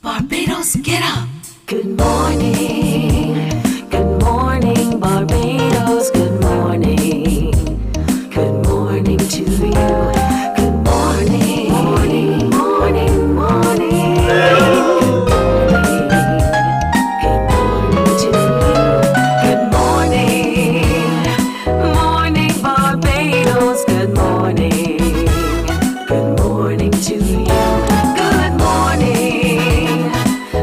Barbados, get up. Good morning Barbados, good morning to you. Good morning, morning, morning, morning. Good morning to you. Good morning, morning Barbados, good morning to you. Good morning,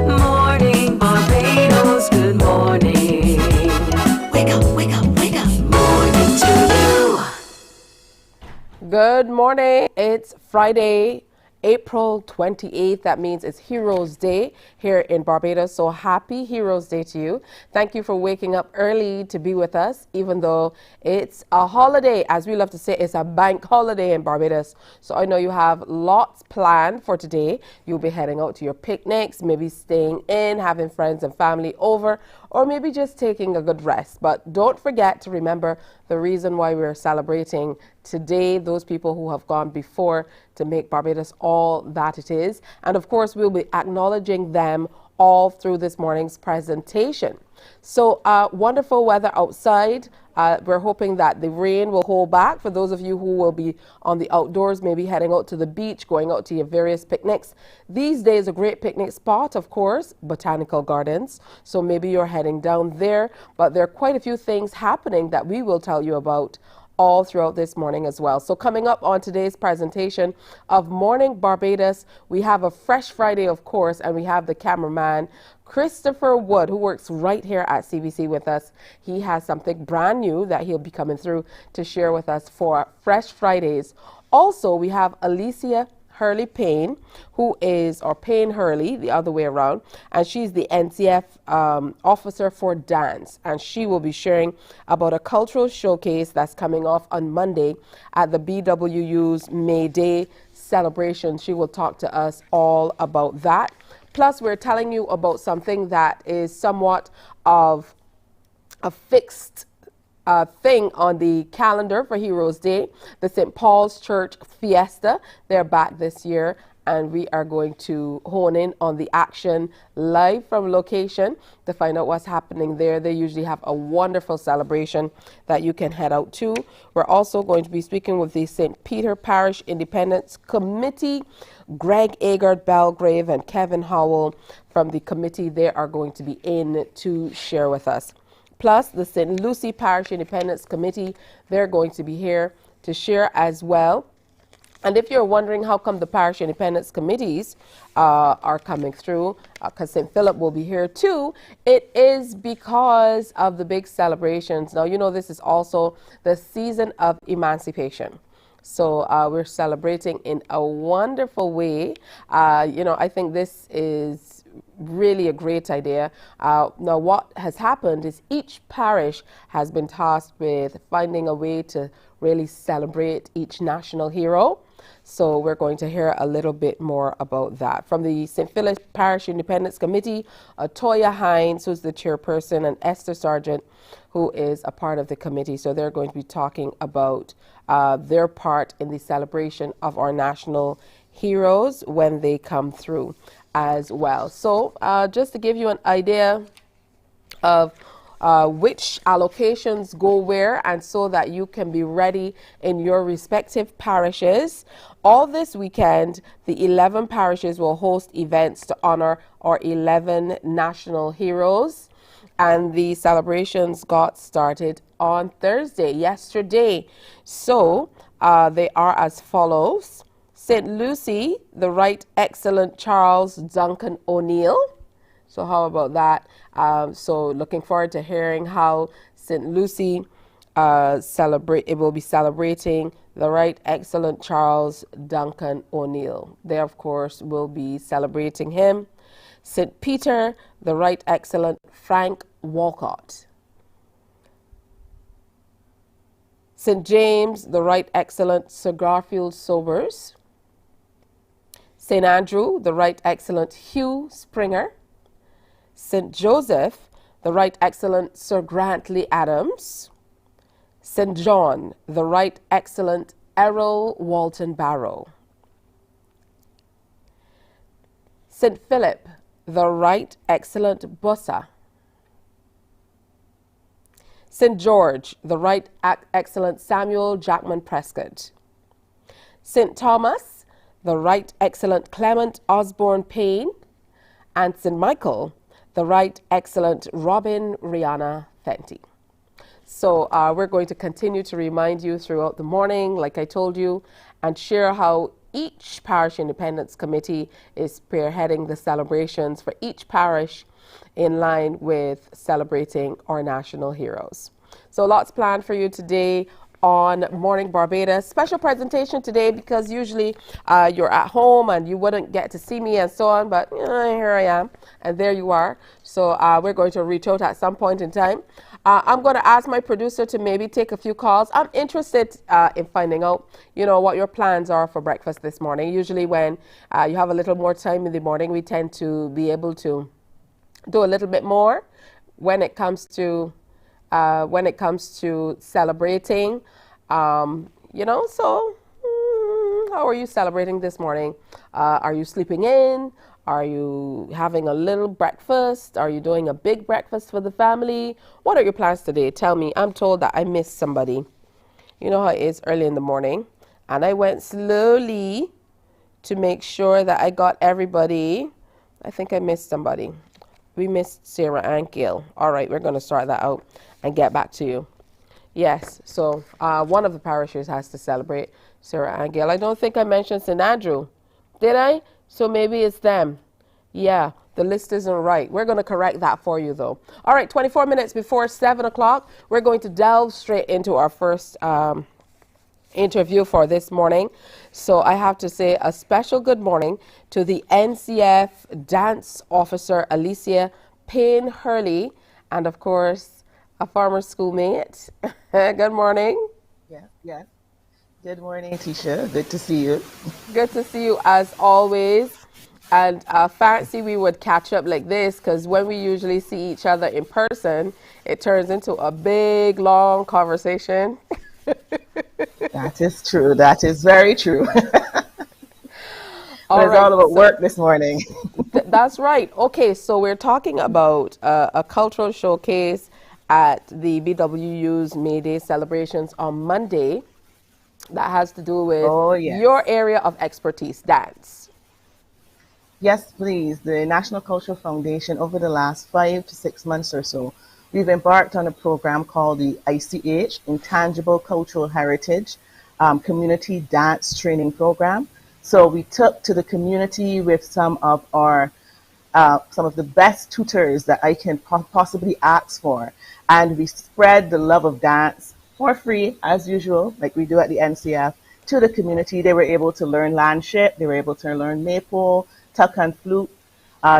morning Barbados, good morning. Wake up, wake up, wake up. Morning to you. Good morning. It's Friday, April 28th. That means it's Heroes Day here in Barbados. So happy Heroes Day to you. Thank you for waking up early to be with us, even though it's a holiday. As we love to say, it's a bank holiday in Barbados. So I know you have lots planned for today. You'll be heading out to your picnics, maybe staying in, having friends and family over, or maybe just taking a good rest. But don't forget to remember the reason why we're celebrating today, those people who have gone before to make Barbados all that it is. And of course, we'll be acknowledging them all through this morning's presentation. So wonderful weather outside. We're hoping that the rain will hold back for those of you who will be on the outdoors, maybe heading out to the beach, going out to your various picnics. These days, a great picnic spot, of course, Botanical Gardens. So maybe you're heading down there, but there are quite a few things happening that we will tell you about all throughout this morning as well. So coming up on today's presentation of Morning Barbados, we have a Fresh Friday, of course, and we have the cameraman Christopher Wood, who works right here at CBC with us. He has something brand new that he'll be coming through to share with us for Fresh Fridays. Also, we have Alicia Hurley Payne, who is, or Payne Hurley, the other way around, and she's the NCF officer for dance, and she will be sharing about a cultural showcase that's coming off on Monday at the BWU's May Day celebration. She will talk to us all about that. Plus, we're telling you about something that is somewhat of a fixed thing on the calendar for Heroes Day, the St. Paul's Church Fiesta. They're back this year, and we are going to hone in on the action live from location to find out what's happening there. They usually have a wonderful celebration that you can head out to. We're also going to be speaking with the St. Peter Parish Independence Committee. Greg Agard Belgrave and Kevin Howell from the committee, they are going to be in to share with us. Plus, the St. Lucie Parish Independence Committee, they're going to be here to share as well. And if you're wondering how come the Parish Independence Committees are coming through, because St. Philip will be here too, it is because of the big celebrations. Now, you know, this is also the season of emancipation. So we're celebrating in a wonderful way. You know, I think this is really a great idea. Now, what has happened is each parish has been tasked with finding a way to really celebrate each national hero. So we're going to hear a little bit more about that. From the St. Philip Parish Independence Committee, Toya Hines, who's the chairperson, and Esther Sargent, who is a part of the committee. So they're going to be talking about their part in the celebration of our national heroes when they come through as well. So just to give you an idea of which allocations go where, and so that you can be ready in your respective parishes. All this weekend, the 11 parishes will host events to honor our 11 national heroes. And the celebrations got started on Thursday, yesterday. So they are as follows. St. Lucie, the Right Excellent Charles Duncan O'Neill. So how about that? So looking forward to hearing how St. Lucie it will be celebrating the Right Excellent Charles Duncan O'Neill. They, of course, will be celebrating him. St. Peter, the Right Excellent Frank Walcott. St. James, the Right Excellent Sir Garfield Sobers. St. Andrew, the Right Excellent Hugh Springer. St. Joseph, the Right Excellent Sir Grantley Adams. St. John, the Right Excellent Errol Walton Barrow. St. Philip, the Right Excellent Bussa. St. George, the Right Excellent Samuel Jackman Prescott. St. Thomas, the Right Excellent Clement Osborne Payne. And St. Michael, the Right Excellent Robin Rihanna Fenty. So we're going to continue to remind you throughout the morning, like I told you, and share how each Parish Independence Committee is spearheading the celebrations for each parish in line with celebrating our national heroes. So lots planned for you today on Morning Barbados. Special presentation today because usually you're at home and you wouldn't get to see me and so on, but here I am and there you are. So we're going to reach out at some point in time. I'm going to ask my producer to maybe take a few calls. I'm interested in finding out, you know, what your plans are for breakfast this morning. Usually when you have a little more time in the morning, we tend to be able to do a little bit more when it comes to celebrating, you know. So how are you celebrating this morning? Are you sleeping in? Are you having a little breakfast? Are you doing a big breakfast for the family? What are your plans today? Tell me. I'm told that I missed somebody. You know how it is early in the morning. And I went slowly to make sure that I got everybody. I think I missed somebody. We missed Sarah and Gail. All right, we're going to start that out and get back to you. Yes, so one of the parishes has to celebrate, Sarah and Gail. I don't think I mentioned St. Andrew. Did I? So maybe it's them. Yeah, the list isn't right. We're going to correct that for you, though. All right, 24 minutes before 7 o'clock, we're going to delve straight into our first interview for this morning. So I have to say a special good morning to the NCF dance officer, Alicia Payne Hurley, and of course, a former schoolmate. Good morning. Yeah. Good morning, Tisha. Good to see you. Good to see you as always. And fancy we would catch up like this because when we usually see each other in person, it turns into a big, long conversation. That is true. That is very true. All it's right, all about so work this morning. that's right. Okay, so we're talking about a cultural showcase at the BWU's May Day celebrations on Monday that has to do with Oh, yes. your area of expertise, dance. Yes, please. The National Cultural Foundation, over the last 5 to 6 months or so, we've embarked on a program called the ICH, Intangible Cultural Heritage Community Dance Training Program. So we took to the community with some of the best tutors that I can possibly ask for. And we spread the love of dance for free, as usual, like we do at the NCF, to the community. They were able to learn landship. They were able to learn maypole, tuck and flute.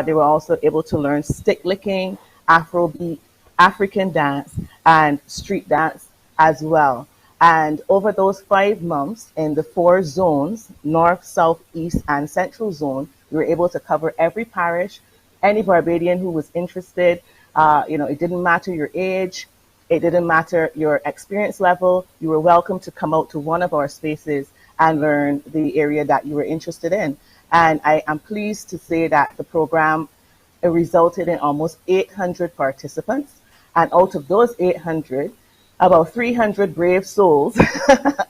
They were also able to learn stick licking, Afrobeat, African dance, and street dance as well. And over those 5 months in the 4 zones, North, South, East, and Central Zone, we were able to cover every parish, any Barbadian who was interested. It didn't matter your age. It didn't matter your experience level. You were welcome to come out to one of our spaces and learn the area that you were interested in. And I am pleased to say that the program resulted in almost 800 participants. And out of those 800, about 300 brave souls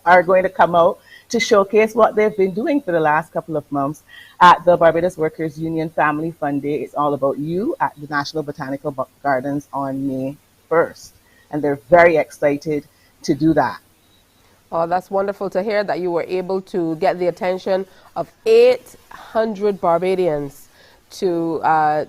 are going to come out to showcase what they've been doing for the last couple of months at the Barbados Workers Union Family Fun Day. It's all about you at the National Botanical Gardens on May 1st. And they're very excited to do that. Oh, that's wonderful to hear that you were able to get the attention of 800 Barbadians to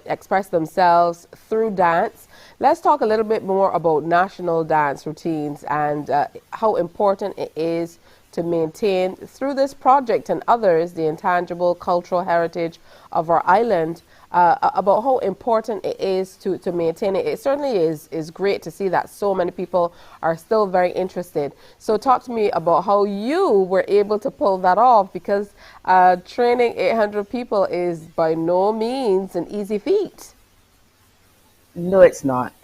express themselves through dance. Let's talk a little bit more about national dance routines and how important it is to maintain through this project and others the intangible cultural heritage of our island, about how important it is to maintain it. It certainly is great to see that so many people are still very interested. So talk to me about how you were able to pull that off, because training 800 people is by no means an easy feat. No, it's not.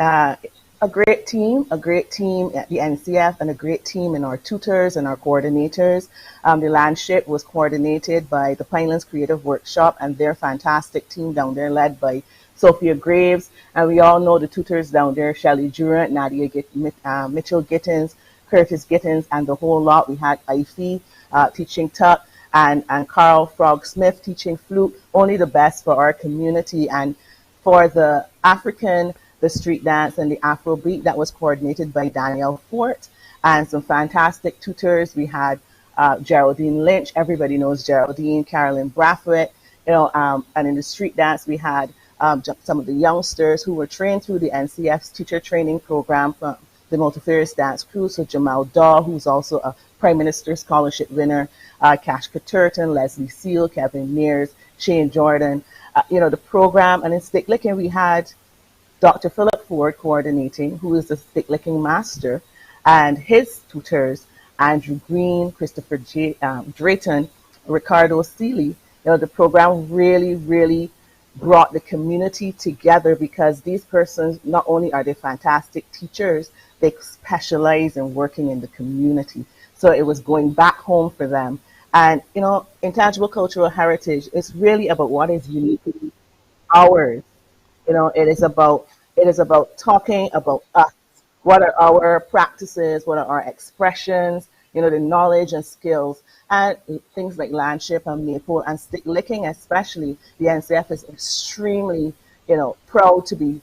a great team at the NCF, and a great team in our tutors and our coordinators. The landship was coordinated by the Pinelands Creative Workshop and their fantastic team down there led by Sophia Graves. And we all know the tutors down there, Shelley Durant, Mitchell Gittins, Curtis Gittins, and the whole lot. We had Ify teaching tuck, and Carl Frog Smith teaching flute. Only the best for our community. And for the African, the street dance, and the Afrobeat, that was coordinated by Danielle Fort, and some fantastic tutors. We had Geraldine Lynch. Everybody knows Geraldine. Carolyn Brathwaite. And in the street dance, we had some of the youngsters who were trained through the NCF's teacher training program from the Multifarious Dance Crew. So Jamal Daw, who's also a Prime Minister Scholarship winner, Cash Caturton, Leslie Seal, Kevin Mears, Shane Jordan. The program, and in stick licking, we had Dr. Philip Ford coordinating, who is the stick licking master, and his tutors, Andrew Green, Christopher Drayton, Ricardo Seeley. The program really, really brought the community together, because these persons, not only are they fantastic teachers, they specialize in working in the community. So it was going back home for them. And, intangible cultural heritage is really about what is uniquely ours. It is about talking about us. What are our practices? What are our expressions? The knowledge and skills, and things like landship and maple and stick licking, especially. The NCF is extremely, proud to be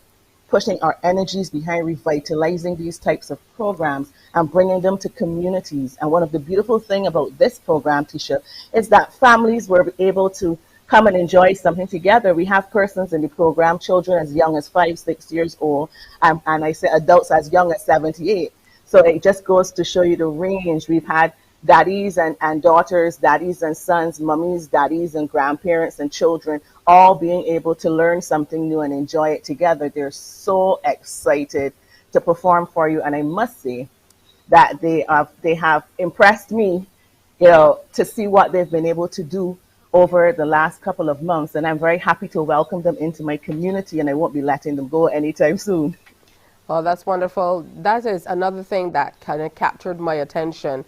pushing our energies behind revitalizing these types of programs and bringing them to communities. And one of the beautiful things about this program, Tisha, is that families were able to come and enjoy something together. We have persons in the program, children as young as 5, 6 years old, and I say adults as young as 78. So it just goes to show you the range. We've had daddies and daughters, daddies and sons, mummies, daddies and grandparents and children, all being able to learn something new and enjoy it together. They're so excited to perform for you. And I must say that they have impressed me, to see what they've been able to do over the last couple of months. And I'm very happy to welcome them into my community, and I won't be letting them go anytime soon. Oh, that's wonderful. That is another thing that kind of captured my attention.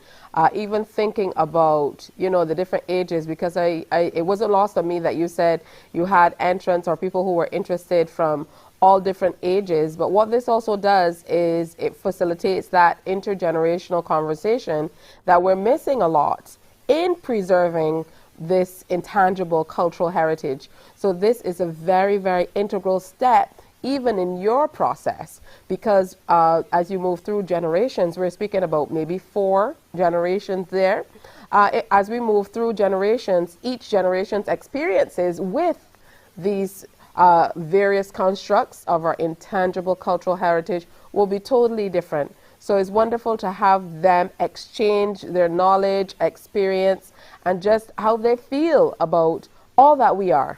Even thinking about, the different ages, because it wasn't lost on me that you said you had entrants or people who were interested from all different ages. But what this also does is it facilitates that intergenerational conversation that we're missing a lot in preserving this intangible cultural heritage. So this is a very, very integral step even in your process, because as you move through generations, we're speaking about maybe 4 generations there. As we move through generations, each generation's experiences with these various constructs of our intangible cultural heritage will be totally different. So it's wonderful to have them exchange their knowledge, experience, and just how they feel about all that we are.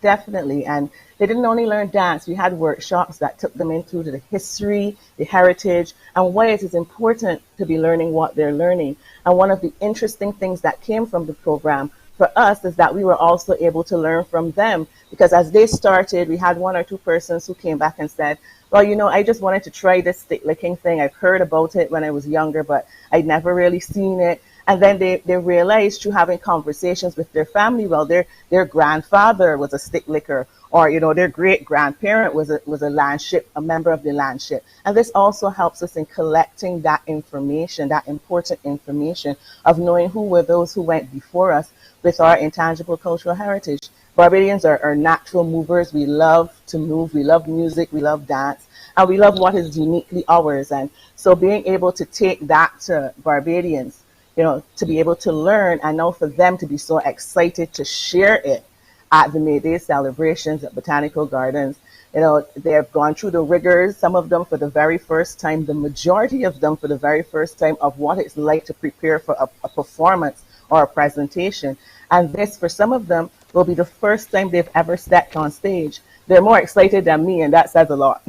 Definitely. And they didn't only learn dance. We had workshops that took them into the history, the heritage, and why it is important to be learning what they're learning. And one of the interesting things that came from the program for us is that we were also able to learn from them, because as they started, we had 1 or 2 persons who came back and said, well, I just wanted to try this stick licking thing. I've heard about it when I was younger, but I'd never really seen it. And then they realized through having conversations with their family, well, their grandfather was a stick licker, or, their great grandparent was a landship, a member of the landship. And this also helps us in collecting that information, that important information of knowing who were those who went before us with our intangible cultural heritage. Barbadians are natural movers. We love to move. We love music. We love dance. And we love what is uniquely ours. And so being able to take that to Barbadians, to be able to learn, and now for them to be so excited to share it at the May Day celebrations at Botanical Gardens. They have gone through the rigors, some of them for the very first time, the majority of them for the very first time, of what it's like to prepare for a performance or a presentation. And this, for some of them, will be the first time they've ever stepped on stage. They're more excited than me, and that says a lot.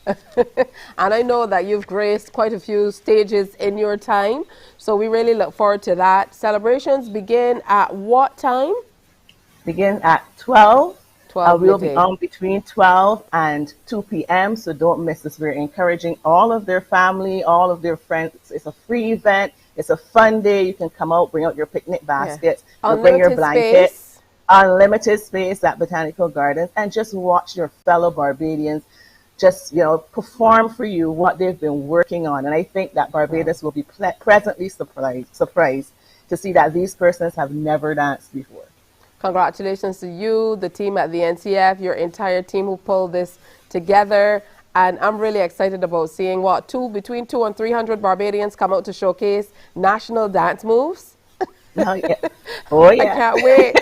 And I know that you've graced quite a few stages in your time, so we really look forward to that. Celebrations begin at what time? Begin at 12 12 We'll be midday. on between 12 and 2 p.m., so don't miss this. We're encouraging all of their family, all of their friends. It's a free event. It's a fun day. You can come out, bring out your picnic Yeah. baskets, you'll bring your Unlimited blanket, space. unlimited space at Botanical Gardens, and just watch your fellow Barbadians just, perform for you what they've been working on. And I think that Barbados will be pleasantly surprised to see that these persons have never danced before. Congratulations to you, the team at the NCF, your entire team who pulled this together. And I'm really excited about seeing between 200 and 300 Barbadians come out to showcase national dance moves. Oh, yeah. Oh, I yeah. can't wait.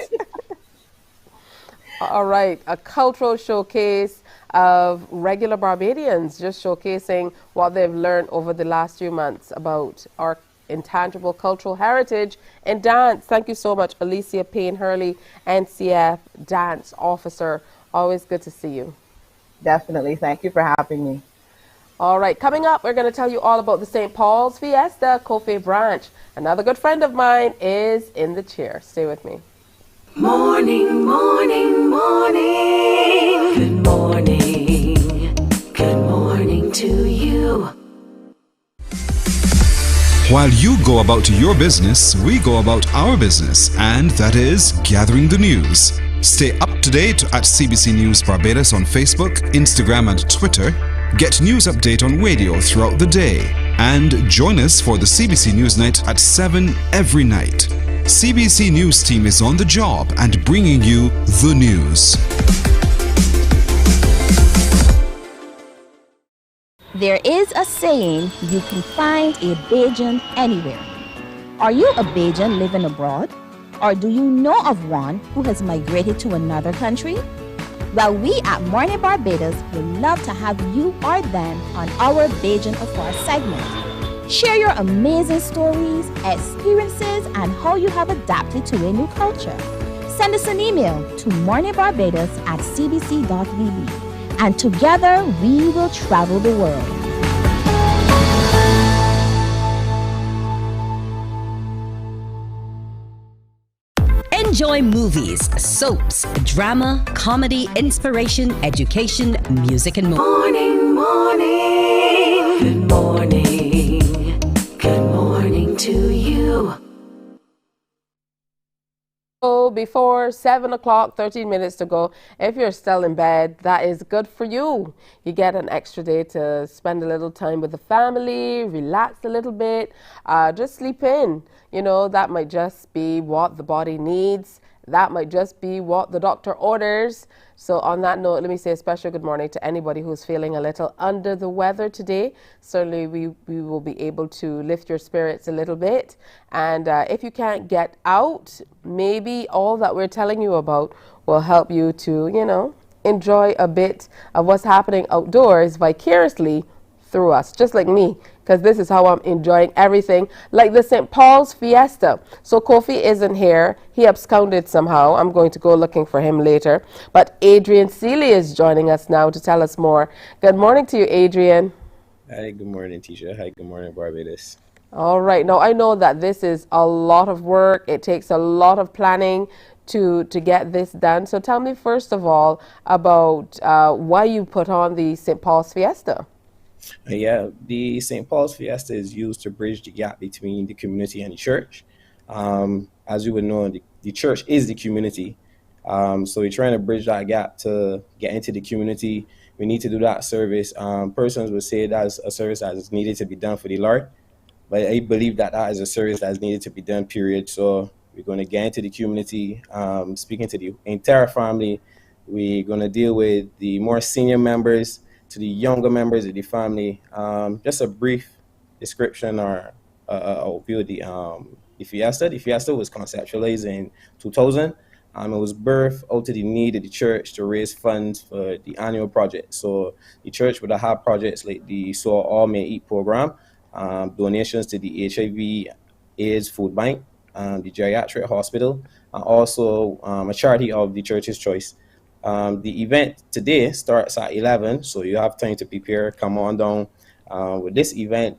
All right, a cultural showcase of regular Barbadians, just showcasing what they've learned over the last few months about our intangible cultural heritage and dance. Thank you so much, Alicia Payne-Hurley, NCF Dance Officer. Always good to see you. Definitely. Thank you for having me. All right, coming up, we're going to tell you all about the St. Paul's Fiesta Kofe branch. Another good friend of mine is in the chair. Stay with me. Morning, morning, morning. Good morning. Good morning to you. While you go about your business, we go about our business, and that is gathering the news. Stay up to date at CBC News Barbados on Facebook, Instagram, and Twitter. Get news update on radio throughout the day. And join us for the CBC News Night at 7 every night. CBC News team is on the job and bringing you the news. There is a saying, you can find a Bajan anywhere. Are you a Bajan living abroad? Or do you know of one who has migrated to another country? Well, we at Mornin Barbados would love to have you or them on our Bajan Afar segment. Share your amazing stories, experiences, and how you have adapted to a new culture. Send us an email to morninbarbados@cbc.vb. And together we will travel the world. Enjoy movies, soaps, drama, comedy, inspiration, education, music, and more. Morning, morning. Good morning. Good morning to you. Before 7 o'clock, 13 minutes to go. If you're still in bed, that is good for you. You get an extra day to spend a little time with the family, relax a little bit, just sleep in. That might just be what the body needs. That might just be what the doctor orders. So on that note, let me say a special good morning to anybody who's feeling a little under the weather today. Certainly we will be able to lift your spirits a little bit. And if you can't get out, maybe all that we're telling you about will help you to, enjoy a bit of what's happening outdoors vicariously through us, just like me, because this is how I'm enjoying everything, like the St. Paul's Fiesta. So Kofi isn't here. He absconded somehow. I'm going to go looking for him later. But Adrian Seeley is joining us now to tell us more. Good morning to you, Adrian. Hi, good morning, Tisha. Hi, good morning, Barbados. All right. Now, I know that this is a lot of work. It takes a lot of planning to get this done. So tell me, first of all, about why you put on the St. Paul's Fiesta. Yeah, the St. Paul's Fiesta is used to bridge the gap between the community and the church. As you would know, the church is the community. So we're trying to bridge that gap to get into the community. We need to do that service. Persons would say that's a service that is needed to be done for the Lord. But I believe that is a service that is needed to be done, period. So we're going to get into the community, speaking to the entire family. We're going to deal with the more senior members, to the younger members of the family. Just a brief description or overview of the Fiesta. The Fiesta was conceptualized in 2000. It was birthed out of the need of the church to raise funds for the annual project. So the church would have projects like the So All May Eat program, donations to the HIV AIDS food bank, the geriatric hospital, and also a charity of the church's choice. The event today starts at 11, so you have time to prepare. Come on down. With this event,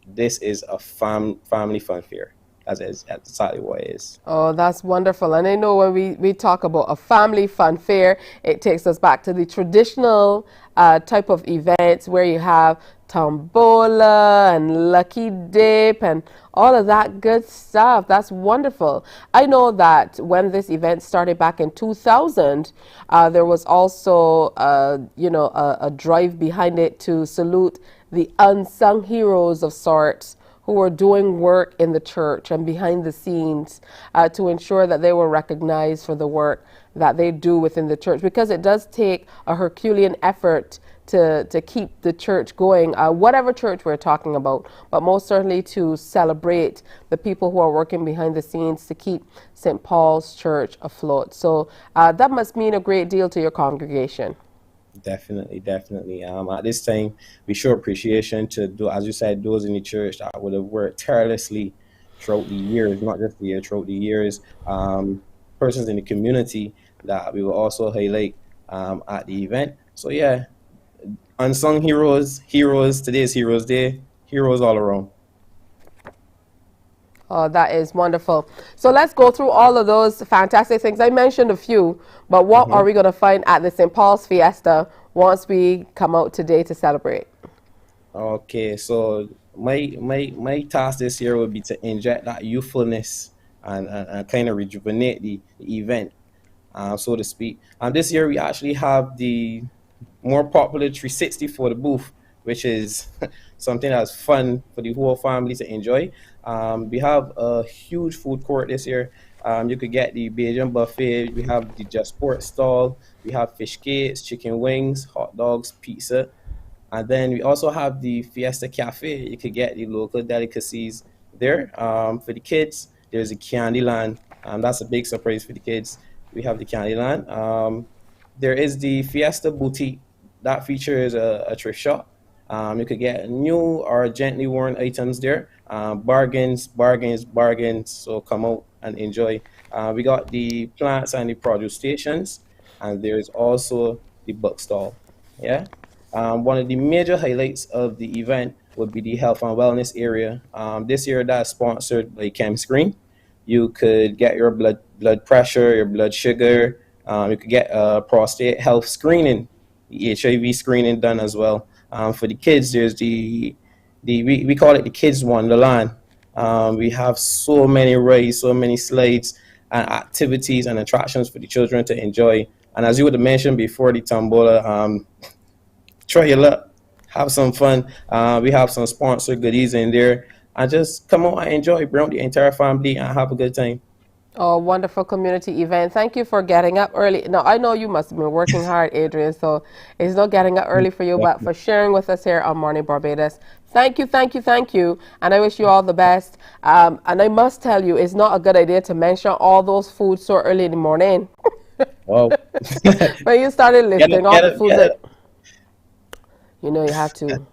this is a family fun fair. That's exactly what it is. Oh, that's wonderful. And I know when we talk about a family fun fair, it takes us back to the traditional type of events where you have tombola and lucky dip and all of that good stuff. That's wonderful. I know that when this event started back in 2000, there was also, a drive behind it to salute the unsung heroes of sorts who are doing work in the church and behind the scenes to ensure that they were recognized for the work that they do within the church, because it does take a Herculean effort to keep the church going, whatever church we're talking about, but most certainly to celebrate the people who are working behind the scenes to keep St. Paul's Church afloat. So that must mean a great deal to your congregation. Definitely. At this time, we show appreciation to, as you said, those in the church that would have worked tirelessly throughout the years, not just the year, throughout the years. Persons in the community that we will also highlight at the event. So yeah, unsung heroes. Today's Heroes Day. Heroes all around. Oh, that is wonderful. So let's go through all of those fantastic things. I mentioned a few, but what are we going to find at the St. Paul's Fiesta once we come out today to celebrate? Okay, so my task this year would be to inject that youthfulness and kind of rejuvenate the event, so to speak. This year we actually have the more popular 360 for the booth, which is something that's fun for the whole family to enjoy. We have a huge food court this year. You could get the Bajan buffet. We have the Just Sport stall. We have fish cakes, chicken wings, hot dogs, pizza. And then we also have the Fiesta Cafe. You could get the local delicacies there. For the kids, there's a Candyland. That's a big surprise for the kids. We have the Candyland. There is the Fiesta Boutique. That features a thrift shop. You could get new or gently worn items there. Bargains. So come out and enjoy. We got the plants and the produce stations, and there's also the book stall. Yeah. One of the major highlights of the event would be the health and wellness area. This year that's sponsored by Chem Screen. You could get your blood pressure, your blood sugar. You could get a prostate health screening, the HIV screening done as well. For the kids, there's we call it the Kids Wonderland. We have so many rides, so many slides and activities and attractions for the children to enjoy. And as you would have mentioned before, the tombola, try your luck, have some fun. We have some sponsored goodies in there. And just come on and enjoy, bring the entire family and have a good time. Oh, wonderful community event. Thank you for getting up early. Now, I know you must have been working hard, Adrian, so it's not getting up early for you, but for sharing with us here on Mornin Barbados. Thank you. And I wish you all the best. And I must tell you, it's not a good idea to mention all those foods so early in the morning. Wow. When you started listing all the foods that, you know, you have to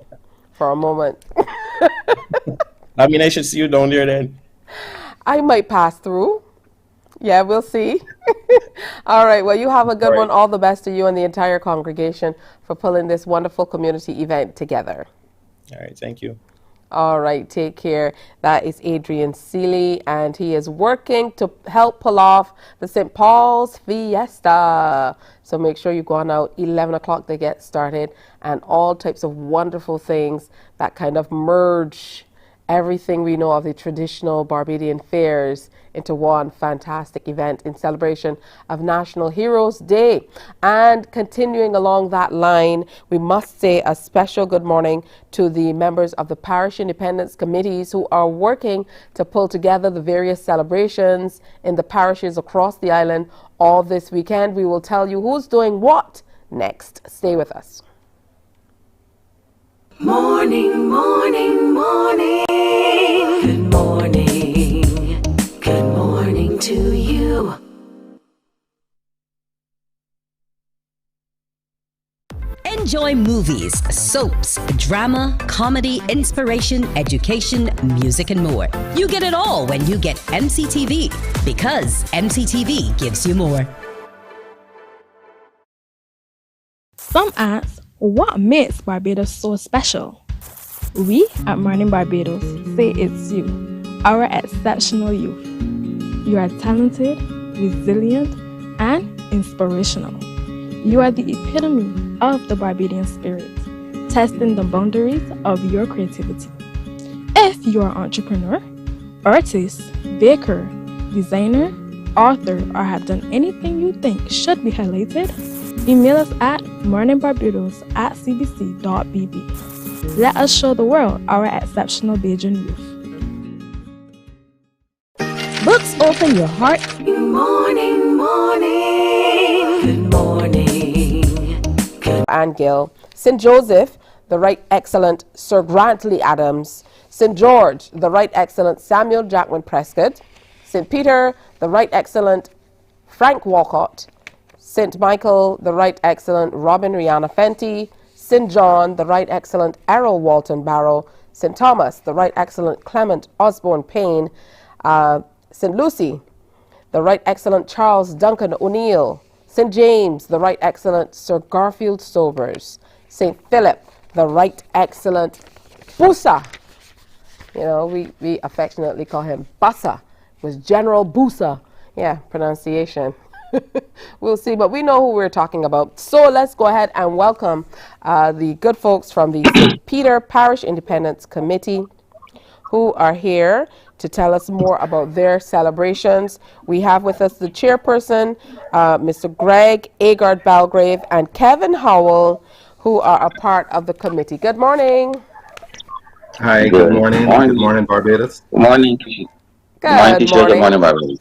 for a moment. I mean, I should see you down there then. I might pass through. Yeah, we'll see. All right. Well, you have a good one. All the best to you and the entire congregation for pulling this wonderful community event together. All right. Thank you. All right. Take care. That is Adrian Seeley, and he is working to help pull off the St. Paul's Fiesta. So make sure you go on out 11 o'clock to get started, and all types of wonderful things that kind of merge everything we know of the traditional Barbadian fairs into one fantastic event in celebration of National Heroes Day. And continuing along that line, we must say a special good morning to the members of the Parish Independence Committees who are working to pull together the various celebrations in the parishes across the island all this weekend. We will tell you who's doing what next. Stay with us. Morning, morning, morning. Good morning. Good morning to you. Enjoy movies, soaps, drama, comedy, inspiration, education, music, and more. You get it all when you get MCTV, because MCTV gives you more. Some ask, what makes Barbados so special? We at Mornin Barbados say it's you. our exceptional youth. You are talented, resilient, and inspirational. You are the epitome of the Barbadian spirit, testing the boundaries of your creativity. If you are an entrepreneur, artist, baker, designer, author, or have done anything you think should be highlighted, email us at morninbarbados@cbc.bb. Let us show the world our exceptional Bajan youth. Books open your heart. Morning, morning, good morning. And Gill. St. Joseph, the Right Excellent Sir Grantley Adams. St. George, the Right Excellent Samuel Jackman Prescott. St. Peter, the Right Excellent Frank Walcott. St. Michael, the Right Excellent Robin Rihanna Fenty. St. John, the Right Excellent Errol Walton Barrow. St. Thomas, the Right Excellent Clement Osborne Payne. St. Lucy, the Right Excellent Charles Duncan O'Neill. St. James, the Right Excellent Sir Garfield Sobers. St. Philip, the Right Excellent Bussa. You know, we affectionately call him Bussa. It was General Bussa. Yeah, pronunciation. We'll see, but we know who we're talking about. So let's go ahead and welcome the good folks from the St. Peter Parish Independence Committee who are here to tell us more about their celebrations. We have with us the chairperson, Mr. Greg Agard Belgrave, and Kevin Howell, who are a part of the committee. Good morning. Hi, good morning. Good morning, Barbados. Good morning. Good Good morning. morning, Barbados.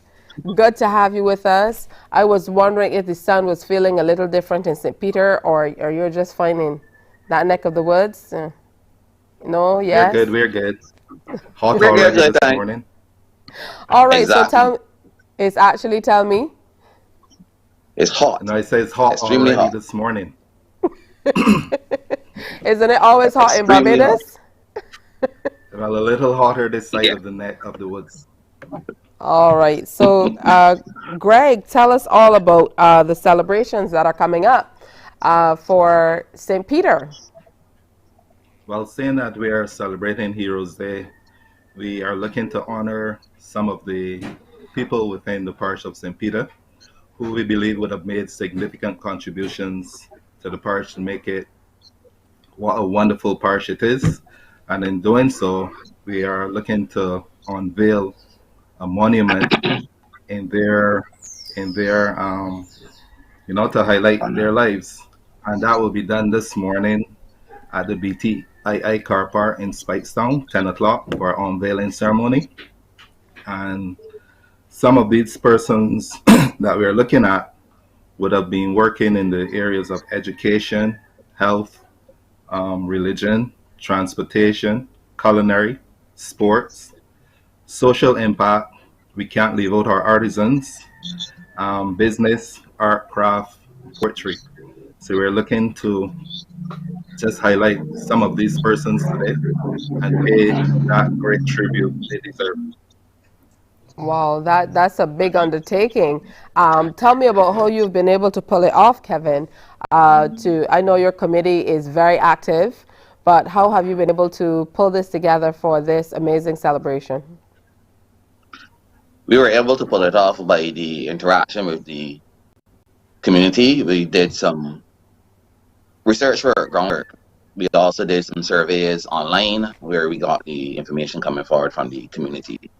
Good to have you with us. I was wondering if the sun was feeling a little different in St. Peter, or you're just finding that neck of the woods. No, yes? We're good. Hot We're already good, this thanks. morning. All right, Exactly. so tell me. It's hot. No, I say it's hot Extremely already hot. this morning. Isn't it always hot in Extremely Barbados? Well, a little hotter this side Yeah. of the neck of the woods. All right, so Greg, tell us all about the celebrations that are coming up for St. Peter. Well, seeing that we are celebrating Heroes Day, we are looking to honor some of the people within the parish of St. Peter who we believe would have made significant contributions to the parish to make it what a wonderful parish it is. And in doing so, we are looking to unveil a monument in their to highlight their lives. And that will be done this morning at the BTII car park in Spikestown, 10 o'clock for our unveiling ceremony. And some of these persons that we're looking at would have been working in the areas of education, health, religion, transportation, culinary, sports, social impact. We can't leave out our artisans, business, art, craft, poetry. So we're looking to just highlight some of these persons today and pay that great tribute they deserve. Wow, that's a big undertaking. Tell me about how you've been able to pull it off, Kevin. I know your committee is very active, but how have you been able to pull this together for this amazing celebration? We were able to pull it off by the interaction with the community. We did some research work, groundwork. We also did some surveys online where we got the information coming forward from the community.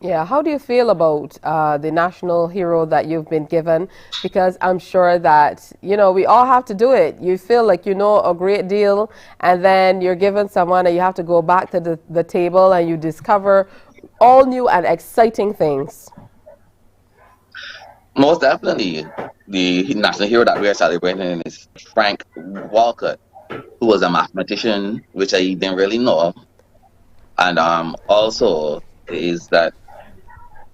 Yeah, how do you feel about the national hero that you've been given? Because I'm sure that, we all have to do it. You feel like you know a great deal, and then you're given someone and you have to go back to the table and you discover all new and exciting things. Most definitely, the national hero that we are celebrating is Frank Walcott, who was a mathematician, which I didn't really know. And also is that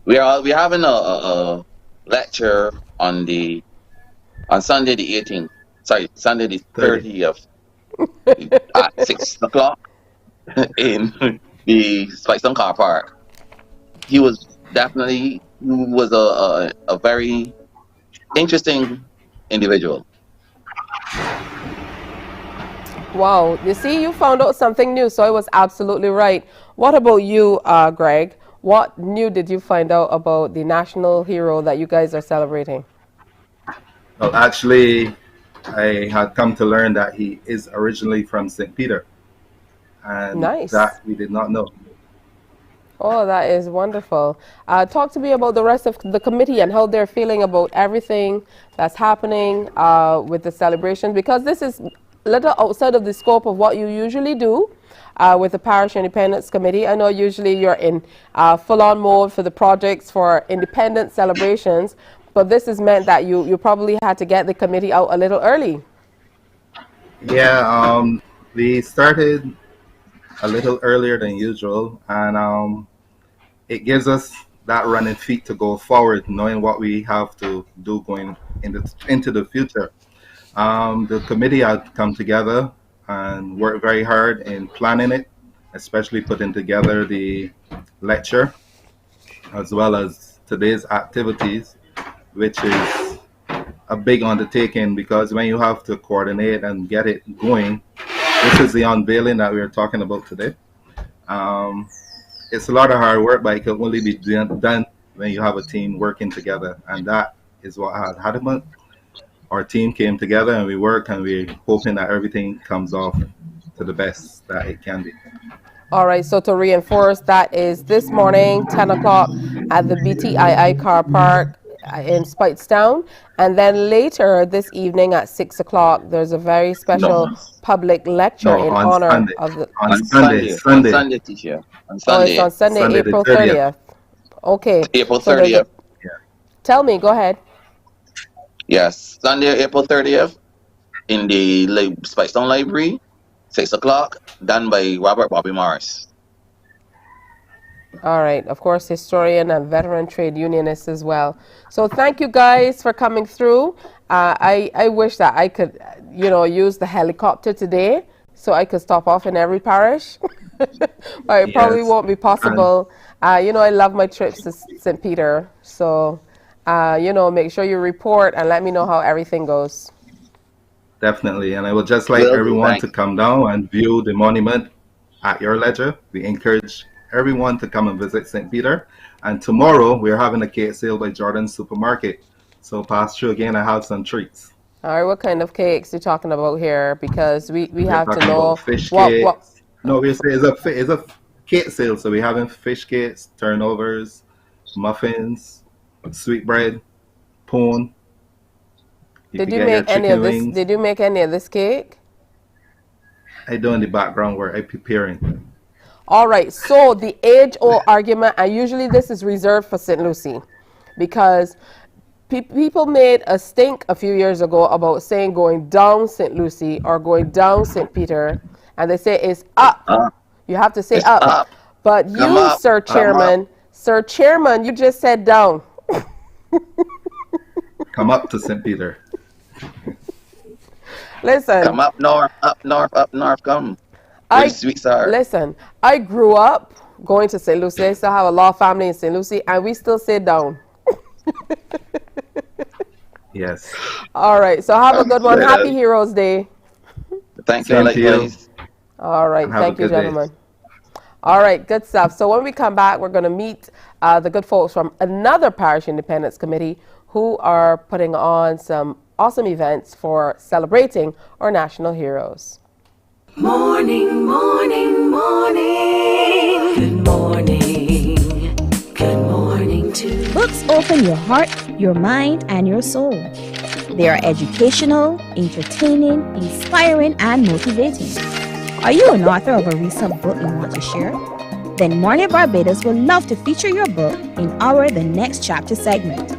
we're having a lecture on Sunday the 18th, Sunday the 30th at 6 o'clock in the Spikestown car park. He was a very interesting individual. Wow, you see, you found out something new, so I was absolutely right. What about you, Greg? What new did you find out about the national hero that you guys are celebrating? Well, actually, I had come to learn that he is originally from St. Peter, and Nice. that we did not know. Oh, that is wonderful. Talk to me about the rest of the committee and how they're feeling about everything that's happening with the celebration, because this is a little outside of the scope of what you usually do with the Parish Independence Committee. I know usually you're in full-on mode for the projects for independent celebrations, but this has meant that you probably had to get the committee out a little early. Yeah, we started a little earlier than usual, and it gives us that running feet to go forward, knowing what we have to do going into the future. The committee had come together and worked very hard in planning it, especially putting together the lecture as well as today's activities, which is a big undertaking because when you have to coordinate and get it going, this is the unveiling that we are talking about today. It's a lot of hard work, but it can only be done when you have a team working together, and that is what had happened. Our team came together and we worked, and we're hoping that everything comes off to the best that it can be. All right, so to reinforce, that is this morning, 10 o'clock at the BTII car park in Speightstown. And then later this evening at 6 o'clock, there's a very special public lecture in honor Sunday. of the... On Sunday, teacher. On Oh, Sunday. it's on Sunday, Sunday the April 30th. 30th. Okay. April So there's 30th. Tell me, go ahead. Yes, Sunday, April 30th, in the Speightstown Library, 6 o'clock, done by Robert Bobby Morris. All right, of course, historian and veteran trade unionist as well. So thank you guys for coming through. I wish that I could, use the helicopter today so I could stop off in every parish. But it probably won't be possible. I love my trips to St. Peter. So, make sure you report and let me know how everything goes. Definitely, and I would just like everyone to come down and view the monument at your leisure. We encourage everyone to come and visit St. Peter. And tomorrow we're having a cake sale by Jordan's Supermarket. So pass through again and have some treats. All right, what kind of cakes you talking about here? Because we We're have to talking know about fish what. cakes. No, we say it's a cake sale. So we're having fish cakes, turnovers, muffins, sweet bread, pone. Did you make any of this? Did you make any of this cake? I do in the background work. I'm preparing. All right, so the age-old argument, and usually this is reserved for St. Lucie, because people made a stink a few years ago about saying going down St. Lucie or going down St. Peter, and they say it's up. You have to say up. But you, Sir Chairman, you just said down. Come up to St. Peter. Listen. Come up north, come. Listen, I grew up going to St. Lucie. I still have a lot of family in St. Lucie, and we still say down. Yes. All right, so have a good one. Happy Heroes Day. Thank you. Likewise. All right, thank you, gentlemen. All right, good stuff. So when we come back, we're going to meet the good folks from another Parish Independence Committee who are putting on some awesome events for celebrating our national heroes. Morning, morning, morning. Good morning. Good morning to you. Books open your heart, your mind, and your soul. They are educational, entertaining, inspiring, and motivating. Are you an author of a recent book you want to share? Then Mornin Barbados would love to feature your book in our The Next Chapter segment.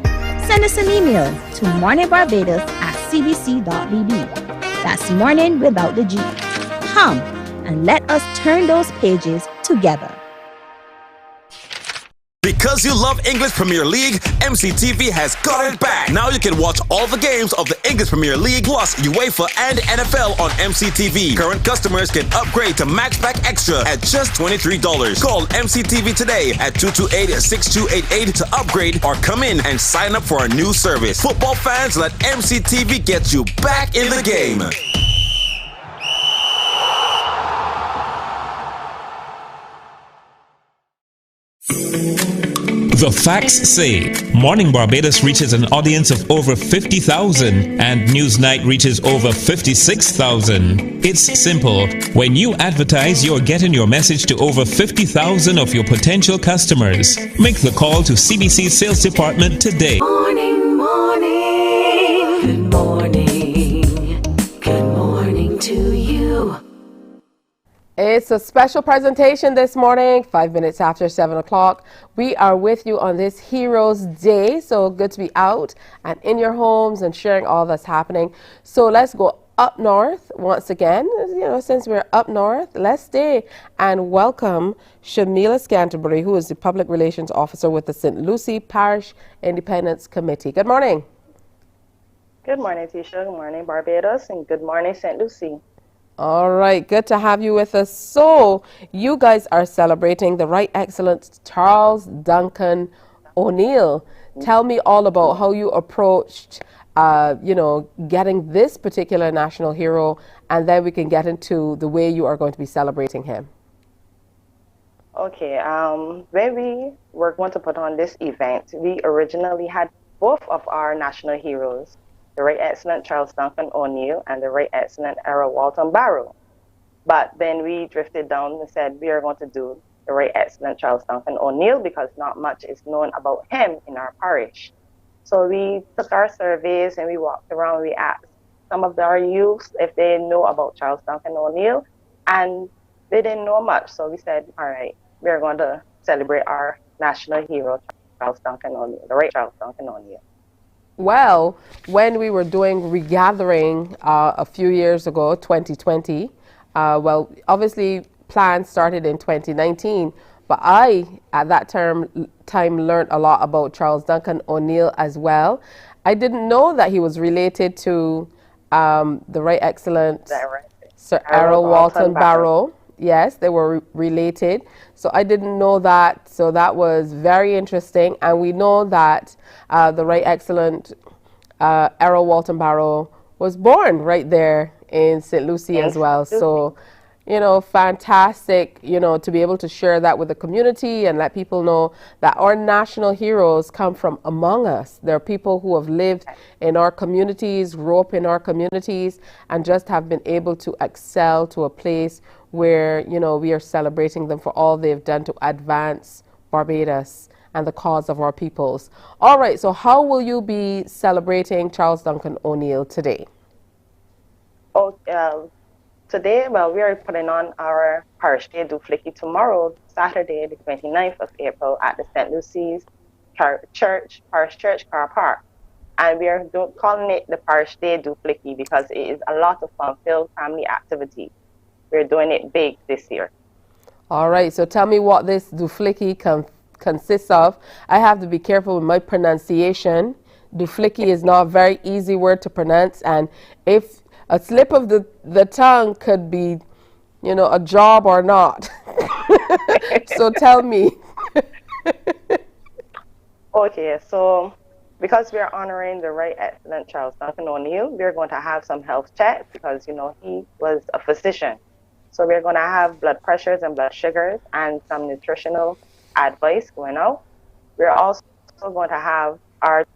Send us an email to morninbarbados@cbc.bb. That's morning without the G. Come and let us turn those pages together. Because you love English Premier League, MCTV has got it back. Now you can watch all the games of the English Premier League plus UEFA and NFL on MCTV. Current customers can upgrade to Max Pack Extra at just $23. Call MCTV today at 228-6288 to upgrade or come in and sign up for our new service. Football fans, let MCTV get you back in the game. The facts say Morning Barbados reaches an audience of over 50,000 and Newsnight reaches over 56,000. It's simple. When you advertise, you're getting your message to over 50,000 of your potential customers. Make the call to CBC Sales Department today. Morning, morning. Good morning. Good morning to you. It's a special presentation this morning, 5 minutes after 7 o'clock. We are with you on this Heroes Day, so good to be out and in your homes and sharing all that's happening. So let's go up north once again. You know, since we're up north, let's stay and welcome Shamila Scanterbury, who is the Public Relations Officer with the St. Lucie Parish Independence Committee. Good morning. Good morning, Tisha. Good morning, Barbados, and good morning, St. Lucie. All right, good to have you with us. So, you guys are celebrating the Right Excellent Charles Duncan O'Neill. Tell me all about how you approached, getting this particular national hero, and then we can get into the way you are going to be celebrating him. Okay, when we were going to put on this event, we originally had both of our national heroes, the Right Excellent Charles Duncan O'Neill and the Right Excellent Errol Walton Barrow. But then we drifted down and said we are going to do the Right Excellent Charles Duncan O'Neill because not much is known about him in our parish. So we took our surveys and we walked around. We asked some of our youth if they know about Charles Duncan O'Neill, and they didn't know much. So we said, all right, we're going to celebrate our national hero, Charles Duncan O'Neill, the Right Charles Duncan O'Neill. Well, when we were doing regathering a few years ago, 2020, obviously plans started in 2019, but I, at that time, learned a lot about Charles Duncan O'Neill as well. I didn't know that he was related to the Right Excellent Sir Errol Walton Barrow. Yes, they were related. So I didn't know that. So that was very interesting. And we know that the Right Excellent Errol Walton Barrow was born right there in St. Lucie as well. So, fantastic, to be able to share that with the community and let people know that our national heroes come from among us. There are people who have lived in our communities, grew up in our communities, and just have been able to excel to a place where, we are celebrating them for all they've done to advance Barbados and the cause of our peoples. All right, so how will you be celebrating Charles Duncan O'Neill today? Today, we are putting on our Parish Day do Flicky tomorrow, Saturday, the 29th of April at the St. Lucie's Parish Church Car Park. And we are calling it the Parish Day do Flicky because it is a lot of fun-filled family activity. We're doing it big this year. All right, so tell me what this do Flicky consists of. I have to be careful with my pronunciation. Do Flicky is not a very easy word to pronounce, and if a slip of the tongue could be, a job or not. So tell me. Okay, so because we are honoring the Right Excellent Charles Duncan O'Neill, we're going to have some health checks because, he was a physician. So we're going to have blood pressures and blood sugars and some nutritional advice going out. We're also going to have our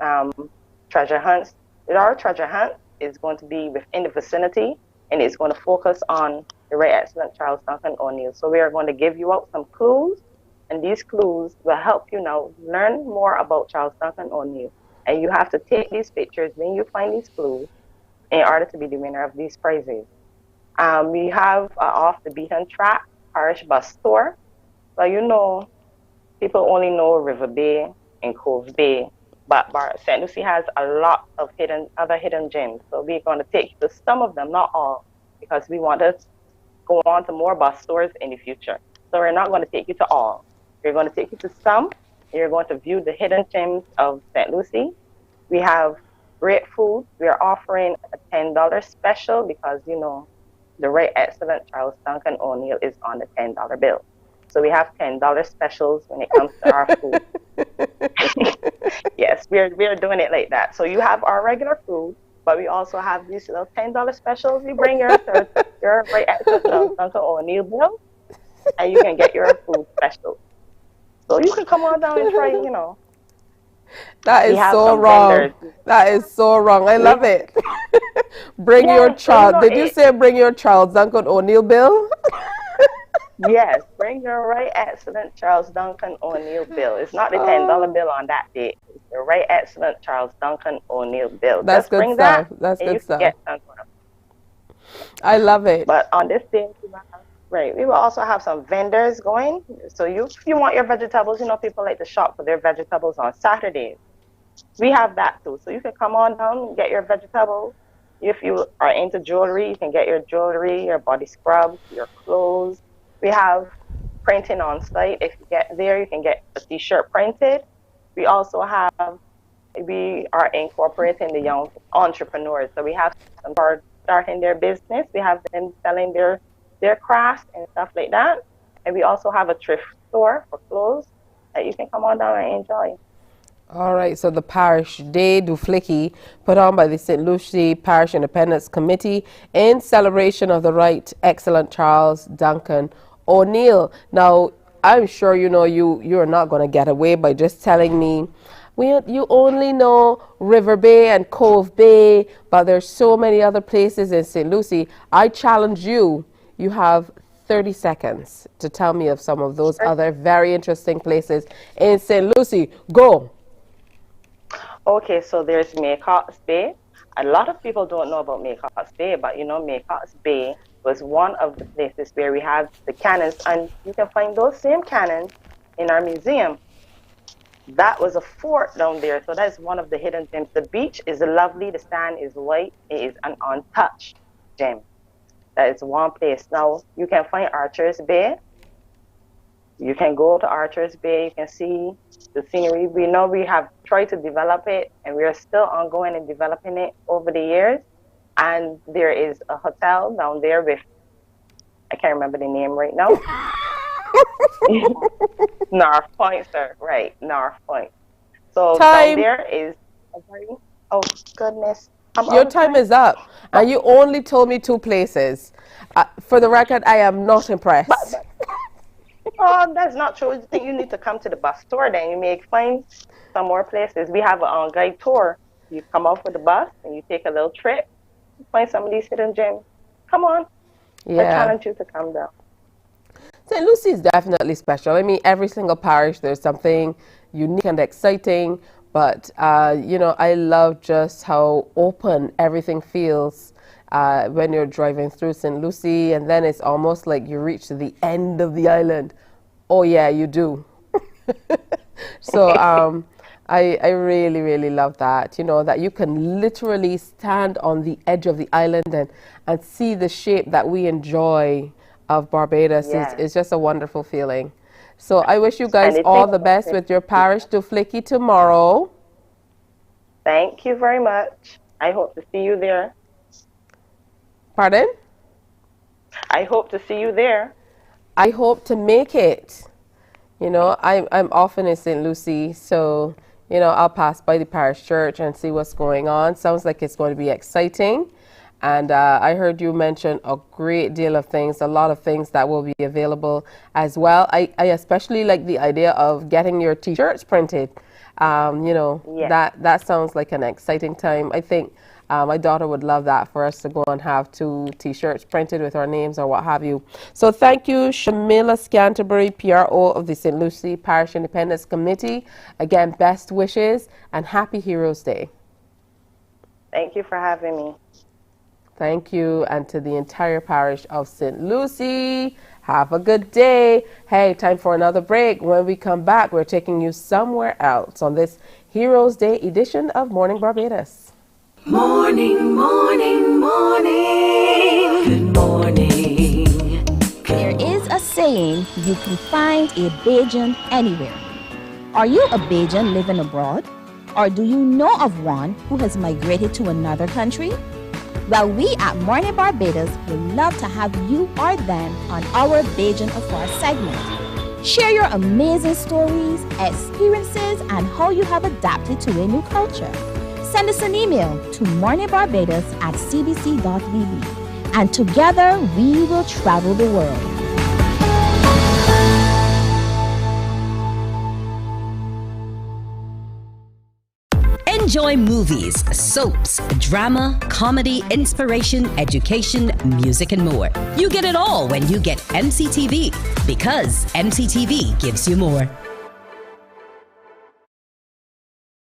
treasure hunts. Our treasure hunt is going to be within the vicinity, and it's going to focus on the Right Excellent Charles Duncan O'Neill. So we are going to give you out some clues, and these clues will help you now learn more about Charles Duncan O'Neill. And you have to take these pictures when you find these clues in order to be the winner of these prizes. We have off the beaten track Parish bus tour. So people only know River Bay and Cove Bay, but St. Lucie has a lot of other hidden gems. So we're going to take you to some of them, not all, because we want to go on to more bus tours in the future. So we're not going to take you to all. We're going to take you to some, and you're going to view the hidden gems of St. Lucie. We have great food. We are offering a $10 special because, the Right Excellent Charles Duncan O'Neill is on the $10 bill. So we have $10 specials when it comes to our food. Yes, we're doing it like that. So you have our regular food, but we also have these little $10 specials. You bring your Right Excellent Charles Duncan O'Neill bill, and you can get your food special. So you can come on down and try, you know. That We is have so some wrong. vendors. That is so wrong. I love it. Bring your Yes, so you child. know Did you say bring your Charles Duncan O'Neill bill? yes, bring your right excellent Charles Duncan O'Neill bill. It's not the $10 bill on that day. It's the right excellent Charles Duncan O'Neill bill. That's Just good bring stuff. that That's and good you can stuff. get some sort of. I love it. But on this day, right, we will also have some vendors going. So if you want your vegetables, you know, people like to shop for their vegetables on Saturdays. We have that too. So you can come on down and get your vegetables. If you are into jewelry, you can get your jewelry, your body scrubs, your clothes. We have printing on site. If you get there, you can get a t-shirt printed. We also we are incorporating the young entrepreneurs. So we have some who are starting their business. We have them selling their crafts and stuff like that. And we also have a thrift store for clothes that you can come on down and enjoy. All right, so the Parish Day du Flicky put on by the St. Lucie Parish Independence Committee in celebration of the Right Excellent Charles Duncan O'Neill. Now, I'm sure you know you're not going to get away by just telling me you only know River Bay and Cove Bay, but there's so many other places in St. Lucie. I challenge you. You have 30 seconds to tell me of some of those other very interesting places in St. Lucie. Go. Okay, so there's Maycox Bay. A lot of people don't know about Maycox Bay, but you know, Maycox Bay was one of the places where we have the cannons, and you can find those same cannons in our museum. That was a fort down there, so that is one of the hidden gems. The beach is lovely, the sand is white, it is an untouched gem. That is one place. Now, you can find Archer's Bay. You can go to Archer's Bay, you can see the scenery. We know we have tried to develop it, and we are still ongoing in developing it over the years. And there is a hotel down there with, I can't remember the name right now. North Point, sir. Right, North Point. So down there is a very, oh goodness. Your time is up, and you only told me 2 places. For the record, I am not impressed. Oh, that's not true. I think you need to come to the bus tour, then you may find some more places. We have an on-guide tour. You come off with the bus, and you take a little trip, find some of these hidden gems. Come on. Yeah. I challenge you to come down. St. Lucie is definitely special. I mean, every single parish, there's something unique and exciting. But, you know, I love just how open everything feels when you're driving through St. Lucie. And then it's almost like you reach the end of the island. Oh, yeah, you do. So I really, really love that, you know, that you can literally stand on the edge of the island and see the shape that we enjoy of Barbados. Yes. It's just a wonderful feeling. So I wish you guys all the best with your Parish du Flicky tomorrow. Thank you very much. I hope to see you there. Pardon? I hope to see you there. I hope to make it. You know, I'm often in St. Lucie, so, you know, I'll pass by the parish church and see what's going on. Sounds like it's going to be exciting. And I heard you mention a great deal of things, a lot of things that will be available as well. I especially like the idea of getting your t-shirts printed. You know, Yeah. that sounds like an exciting time. I think my daughter would love that, for us to go and have 2 t-shirts printed with our names or what have you. So thank you, Shamila Scanterbury, PRO of the St. Lucie Parish Independence Committee. Again, best wishes and happy Heroes Day. Thank you for having me. Thank you, and to the entire parish of St. Lucie, have a good day. Hey, time for another break. When we come back, we're taking you somewhere else on this Heroes Day edition of Morning Barbados. Morning, morning, morning. Good morning. There is a saying, you can find a Bajan anywhere. Are you a Bajan living abroad? Or do you know of one who has migrated to another country? Well, we at Mornin Barbados would love to have you or them on our Bajan Afar segment. Share your amazing stories, experiences, and how you have adapted to a new culture. Send us an email to morninbarbados@cbc.vb, and together we will travel the world. Enjoy movies, soaps, drama, comedy, inspiration, education, music, and more. You get it all when you get MCTV, because MCTV gives you more.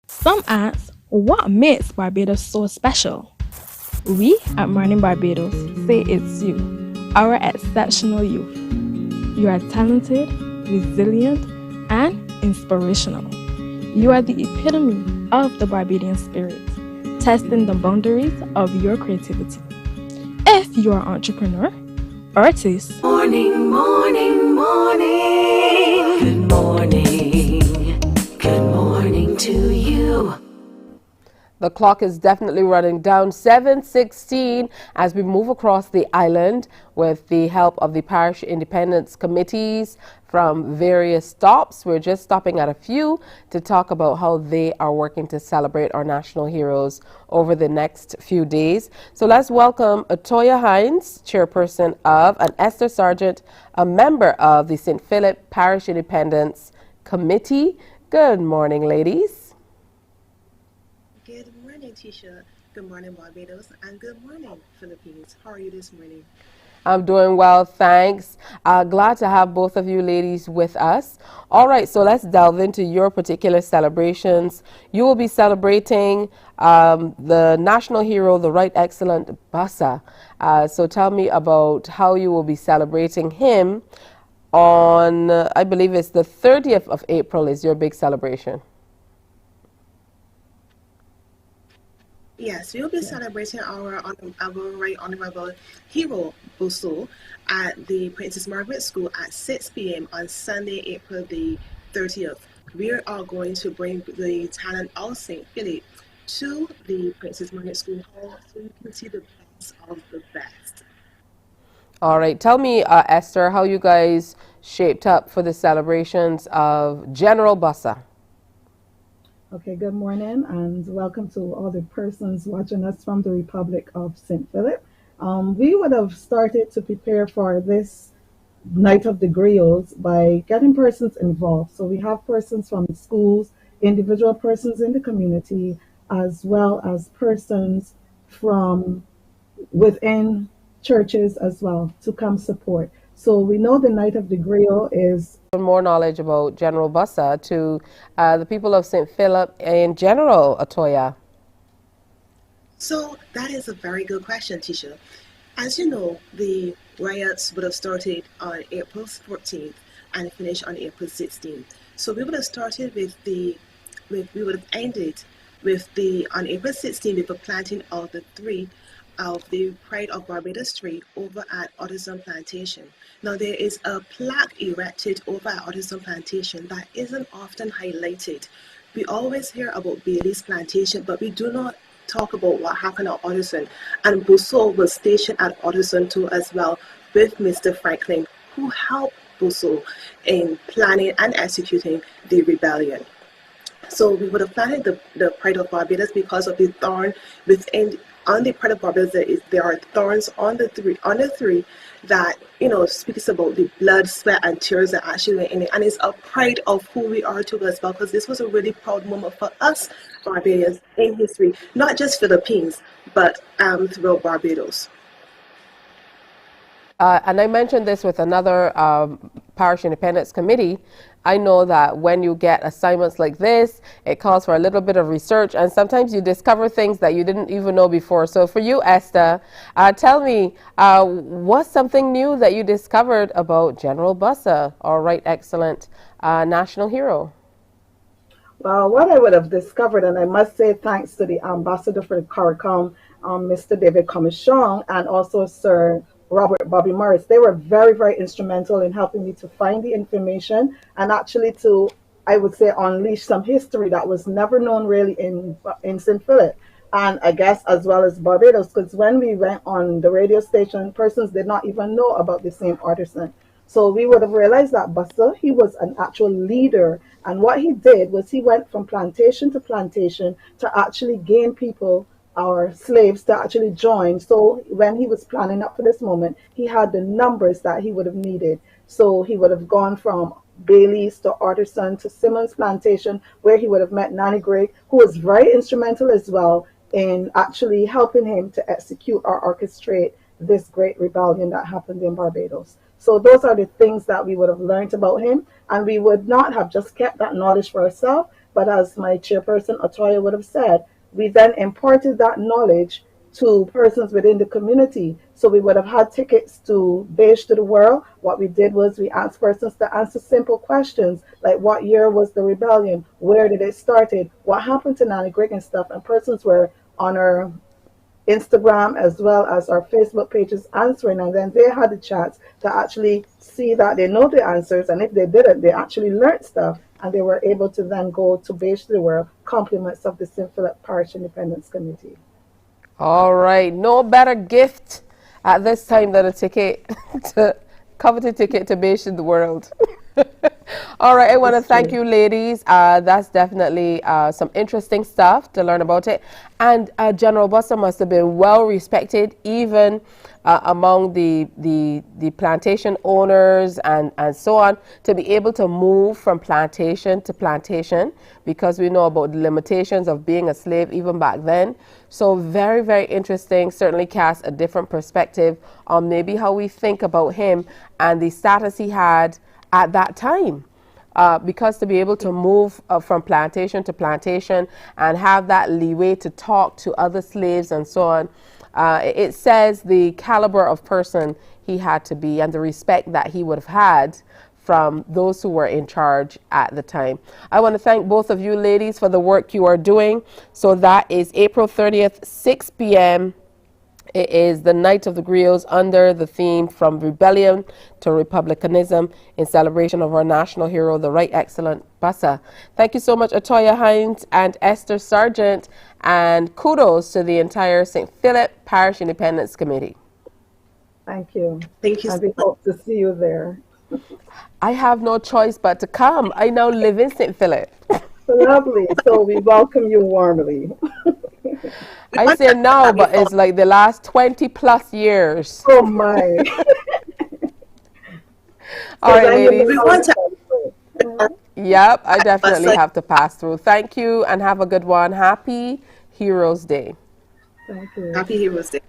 Some ask, what makes Barbados so special? We at Mornin Barbados say it's you, our exceptional youth. You are talented, resilient, and inspirational. You are the epitome of the Barbadian spirit, testing the boundaries of your creativity. If you are an entrepreneur, artist, Morning, morning, morning. Good morning. Good morning to you. The clock is definitely running down 7:16 as we move across the island with the help of the Parish Independence Committees from various stops. We're just stopping at a few to talk about how they are working to celebrate our national heroes over the next few days. So let's welcome Atoya Hines, chairperson of, and Esther Sargent, a member of the St. Philip Parish Independence Committee. Good morning, ladies. Good morning, Tisha. Good morning, Barbados, and good morning, Philippines. How are you this morning? I'm doing well, thanks. Glad to have both of you ladies with us. All right, so let's delve into your particular celebrations. You will be celebrating the national hero, the Right Excellent Bussa. So tell me about how you will be celebrating him on, I believe it's the 30th of April is your big celebration. Yes, we will be celebrating our right honorable hero, Bussa, at the Princess Margaret School at 6 p.m. on Sunday, April the 30th. We are going to bring the talent of St. Philip to the Princess Margaret School Hall so you can see the best of the best. All right, tell me, Esther, how you guys shaped up for the celebrations of General Bussa. Okay, good morning and welcome to all the persons watching us from the Republic of St. Philip. We would have started to prepare for this Night of the Griots by getting persons involved. So we have persons from schools, individual persons in the community, as well as persons from within churches as well to come support. So we know the Night of the Griot is more knowledge about General Bussa to the people of St. Philip in general, Atoya. So that is a very good question, Tisha. As you know, the riots would have started on April 14th and finished on April 16th. So we would have started we would have ended on April 16th with the planting of the Pride of Barbados tree over at Artisan Plantation. Now there is a plaque erected over at Artisan Plantation that isn't often highlighted. We always hear about Bailey's Plantation, but we do not talk about what happened at Artisan. And Bussa was stationed at Artisan too as well with Mr. Franklin, who helped Bussa in planning and executing the rebellion. So we would have planted the Pride of Barbados because of the thorn within. On the Pride of Barbados, there are thorns on the three that, speaks about the blood, sweat, and tears that actually went in it. And it's a pride of who we are too as well, because this was a really proud moment for us Barbadians in history, not just Philippines, but throughout Barbados. And I mentioned this with another Parish Independence Committee. I know that when you get assignments like this, it calls for a little bit of research, and sometimes you discover things that you didn't even know before. So for you, Esther, tell me, what's something new that you discovered about General Bussa, our Right Excellent national hero? Well, what I would have discovered, and I must say thanks to the ambassador for the CARICOM, Mr. David Commichon, and also Sir Robert Bobby Morris. They were very, very instrumental in helping me to find the information and actually to, I would say, unleash some history that was never known really in St. Philip. And I guess as well as Barbados, because when we went on the radio station, persons did not even know about the same Artisan. So we would have realized that Bussa, he was an actual leader. And what he did was he went from plantation to plantation to actually gain people, our slaves, to actually join. So when he was planning up for this moment, he had the numbers that he would have needed. So he would have gone from Bailey's to Otterson to Simmons Plantation, where he would have met Nanny Gregg, who was very instrumental as well in actually helping him to execute or orchestrate this great rebellion that happened in Barbados. So those are the things that we would have learned about him, and we would not have just kept that knowledge for ourselves, but as my chairperson Otoya would have said, we then imparted that knowledge to persons within the community. So we would have had tickets to Beige to the World. What we did was we asked persons to answer simple questions like what year was the rebellion, where did it started, what happened to Nanny Gregg and stuff. And persons were on our Instagram as well as our Facebook pages answering, and then they had the chance to actually see that they know the answers, and if they didn't, they actually learned stuff, and they were able to then go to Beige to the World, compliments of the St. Philip Parish Independence Committee. All right, no better gift at this time than a ticket, to coveted ticket to Beige in the World. All right, I want to thank you, ladies. That's definitely some interesting stuff to learn about it. And General Bussa must have been well respected, even among the plantation owners and so on, to be able to move from plantation to plantation, because we know about the limitations of being a slave even back then. So very, very interesting. Certainly casts a different perspective on maybe how we think about him and the status he had at that time. Because to be able to move from plantation to plantation and have that leeway to talk to other slaves and so on, it says the caliber of person he had to be and the respect that he would have had from those who were in charge at the time. I want to thank both of you ladies for the work you are doing. So that is April 30th, 6 p.m. It is the Night of the Griots under the theme From Rebellion to Republicanism in celebration of our national hero, the Right Excellent Bussa. Thank you so much, Otoya Hines and Esther Sargent, and kudos to the entire St. Philip Parish Independence Committee. Thank you. Thank you. And we hope to see you there. I have no choice but to come. I now live in St. Philip. Lovely. So we welcome you warmly. I say now, but it's like the last 20 plus years. Oh my. All right, ladies. Yep, I definitely have to pass through. Thank you and have a good one. Happy Heroes Day. Thank you. Happy Heroes Day.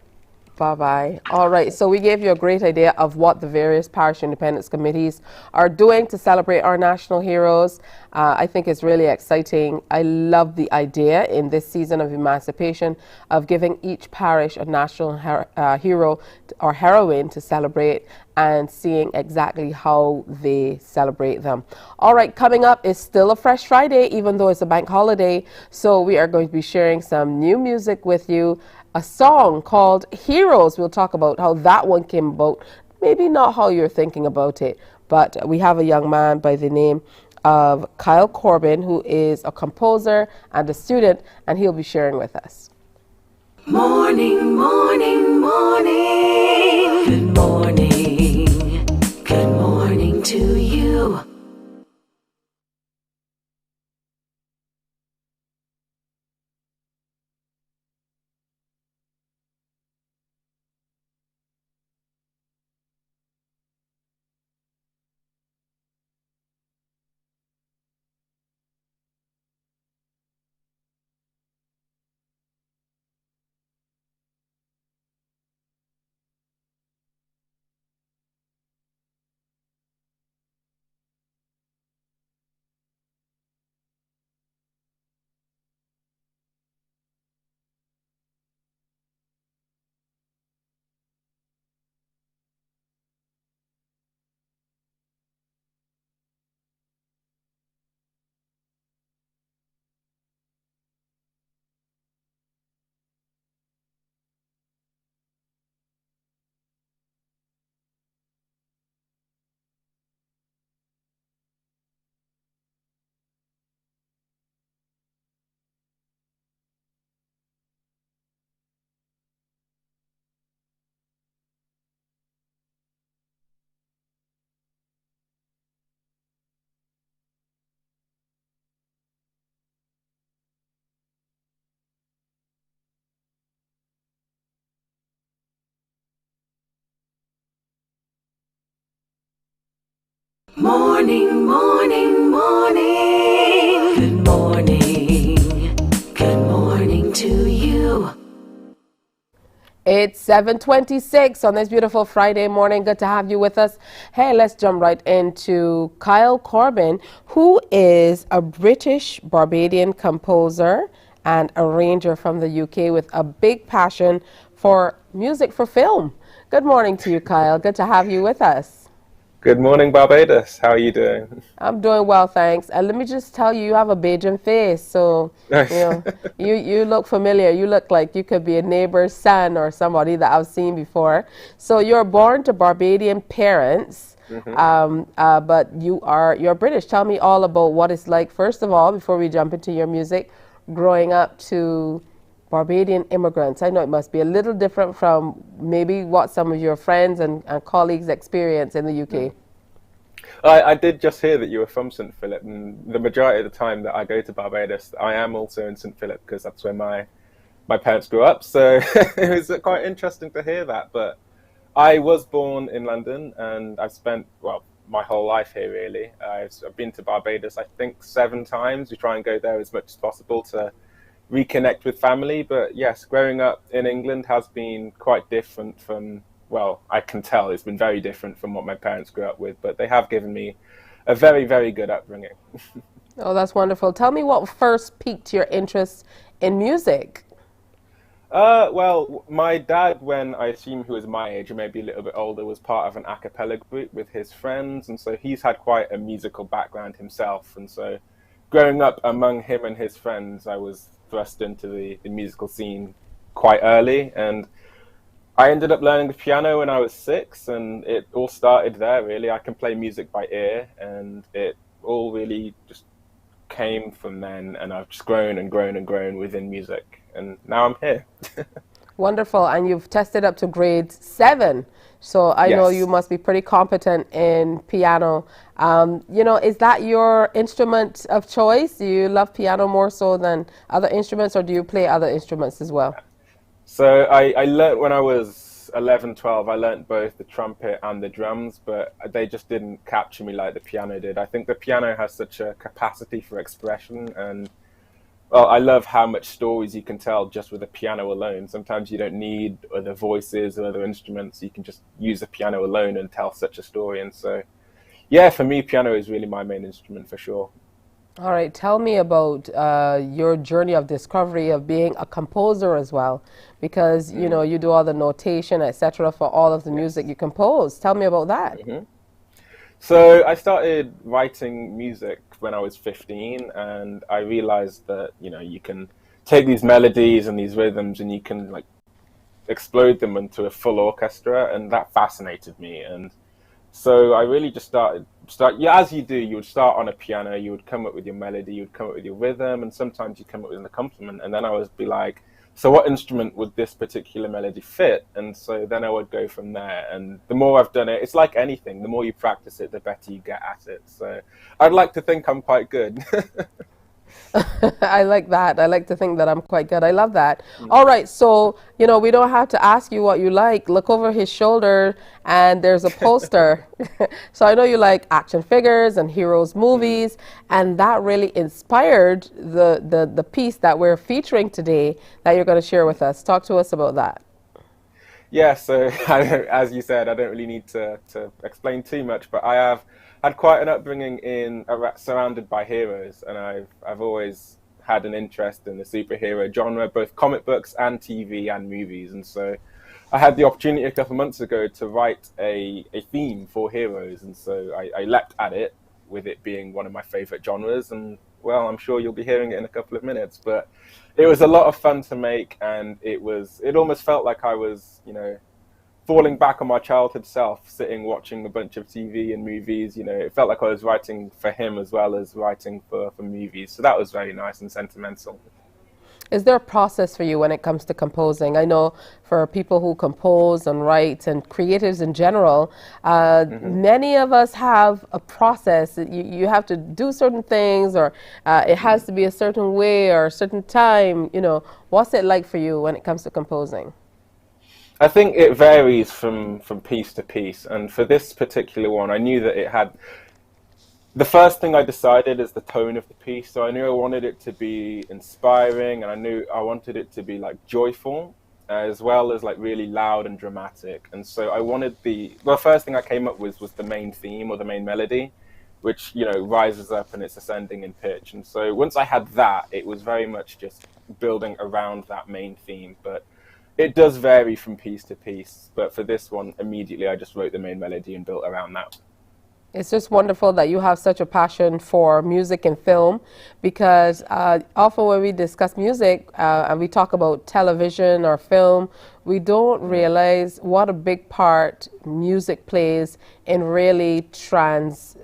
Bye-bye. All right, so we gave you a great idea of what the various parish independence committees are doing to celebrate our national heroes. I think it's really exciting. I love the idea in this season of emancipation of giving each parish a national hero or heroine to celebrate and seeing exactly how they celebrate them. All right, coming up is still a Fresh Friday, even though it's a bank holiday. So we are going to be sharing some new music with you. A song called Heroes. We'll talk about how that one came about. Maybe not how you're thinking about it, but we have a young man by the name of Kyle Corbin, who is a composer and a student, and he'll be sharing with us. Morning, morning, morning. Good morning. Good morning to you. Morning, morning, morning. Good morning. Good morning to you. It's 7:26 on this beautiful Friday morning. Good to have you with us. Hey, let's jump right into Kyle Corbin, who is a British Barbadian composer and arranger from the UK with a big passion for music for film. Good morning to you, Kyle. Good to have you with us. Good morning, Barbados. How are you doing? I'm doing well, thanks. And let me just tell you, you have a Bajan face, so you look familiar. You look like you could be a neighbor's son or somebody that I've seen before. So you're born to Barbadian parents, but you're British. Tell me all about what it's like, first of all, before we jump into your music, growing up to Barbadian immigrants. I know it must be a little different from maybe what some of your friends and colleagues experience in the UK. I did just hear that you were from St. Philip, and the majority of the time that I go to Barbados, I am also in St. Philip because that's where my parents grew up. So it was quite interesting to hear that. But I was born in London, and I've spent, my whole life here, really. I've been to Barbados, I think, 7 times. We try and go there as much as possible to reconnect with family. But yes, growing up in England has been quite different from, I can tell it's been very different from what my parents grew up with, but they have given me a very, very good upbringing. Oh, that's wonderful. Tell me what first piqued your interest in music. My dad, when I assume he was my age or maybe a little bit older, was part of an a cappella group with his friends, and so he's had quite a musical background himself, and so growing up among him and his friends, I was thrust into the musical scene quite early, and I ended up learning the piano when I was 6, and it all started there, really. I can play music by ear, and it all really just came from then, and I've just grown and grown and grown within music, and now I'm here. Wonderful, and you've tested up to grade 7, so I know you must be pretty competent in piano. Is that your instrument of choice? Do you love piano more so than other instruments, or do you play other instruments as well? So I learned when I was 11, 12, I learned both the trumpet and the drums, but they just didn't capture me like the piano did. I think the piano has such a capacity for expression, and I love how much stories you can tell just with a piano alone. Sometimes you don't need other voices or other instruments. You can just use a piano alone and tell such a story. And so, yeah, for me, piano is really my main instrument for sure. All right, tell me about your journey of discovery of being a composer as well, because you do all the notation, etc., for all of the music you compose. Tell me about that. So I started writing music when I was 15, and I realized that you can take these melodies and these rhythms and you can explode them into a full orchestra, and that fascinated me. And so I really just as you do, you would start on a piano, you would come up with your melody, you would come up with your rhythm, and sometimes you come up with an accompaniment, and then I would be like, so what instrument would this particular melody fit? And so then I would go from there, and the more I've done it, it's like anything, the more you practice it, the better you get at it. So I'd like to think I'm quite good. I like that. I like to think that I'm quite good. I love that. All right, so we don't have to ask you what you like. Look over his shoulder and there's a poster. So I know you like action figures and heroes movies, and that really inspired the piece that we're featuring today that you're going to share with us. Talk to us about that. Yeah, so as you said, I don't really need to explain too much, but I have had quite an upbringing surrounded by heroes, and I've always had an interest in the superhero genre, both comic books and TV and movies. And so I had the opportunity a couple of months ago to write a theme for heroes, and so I leapt at it, with it being one of my favorite genres, and I'm sure you'll be hearing it in a couple of minutes, but it was a lot of fun to make, and it almost felt like I was falling back on my childhood self, sitting watching a bunch of TV and movies. It felt like I was writing for him as well as writing for movies. So that was very nice and sentimental. Is there a process for you when it comes to composing? I know for people who compose and write and creatives in general, many of us have a process. You have to do certain things, or it has to be a certain way or a certain time. What's it like for you when it comes to composing? I think it varies from piece to piece, and for this particular one, I knew that it had the first thing I decided is the tone of the piece. So I knew I wanted it to be inspiring, and I knew I wanted it to be like joyful, as well as like really loud and dramatic. And so I wanted the first thing I came up with was the main theme or the main melody, which, you know, rises up and it's ascending in pitch. And so once I had that, it was very much just building around that main theme. But it does vary from piece to piece. But for this one, immediately I just wrote the main melody and built around that. It's just wonderful that you have such a passion for music and film, because often when we discuss music and we talk about television or film, we don't realize what a big part music plays in really translating,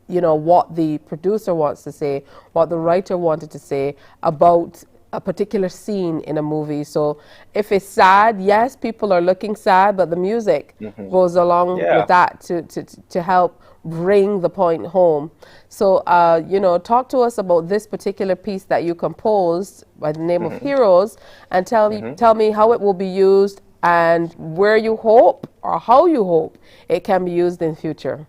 you know, what the producer wants to say, what the writer wanted to say about a particular scene in a movie. So if it's sad, yes, people are looking sad, but the music goes along with that to help bring the point home. So, you know, talk to us about this particular piece that you composed by the name of Heroes, and tell me how it will be used and where you hope or how you hope it can be used in future.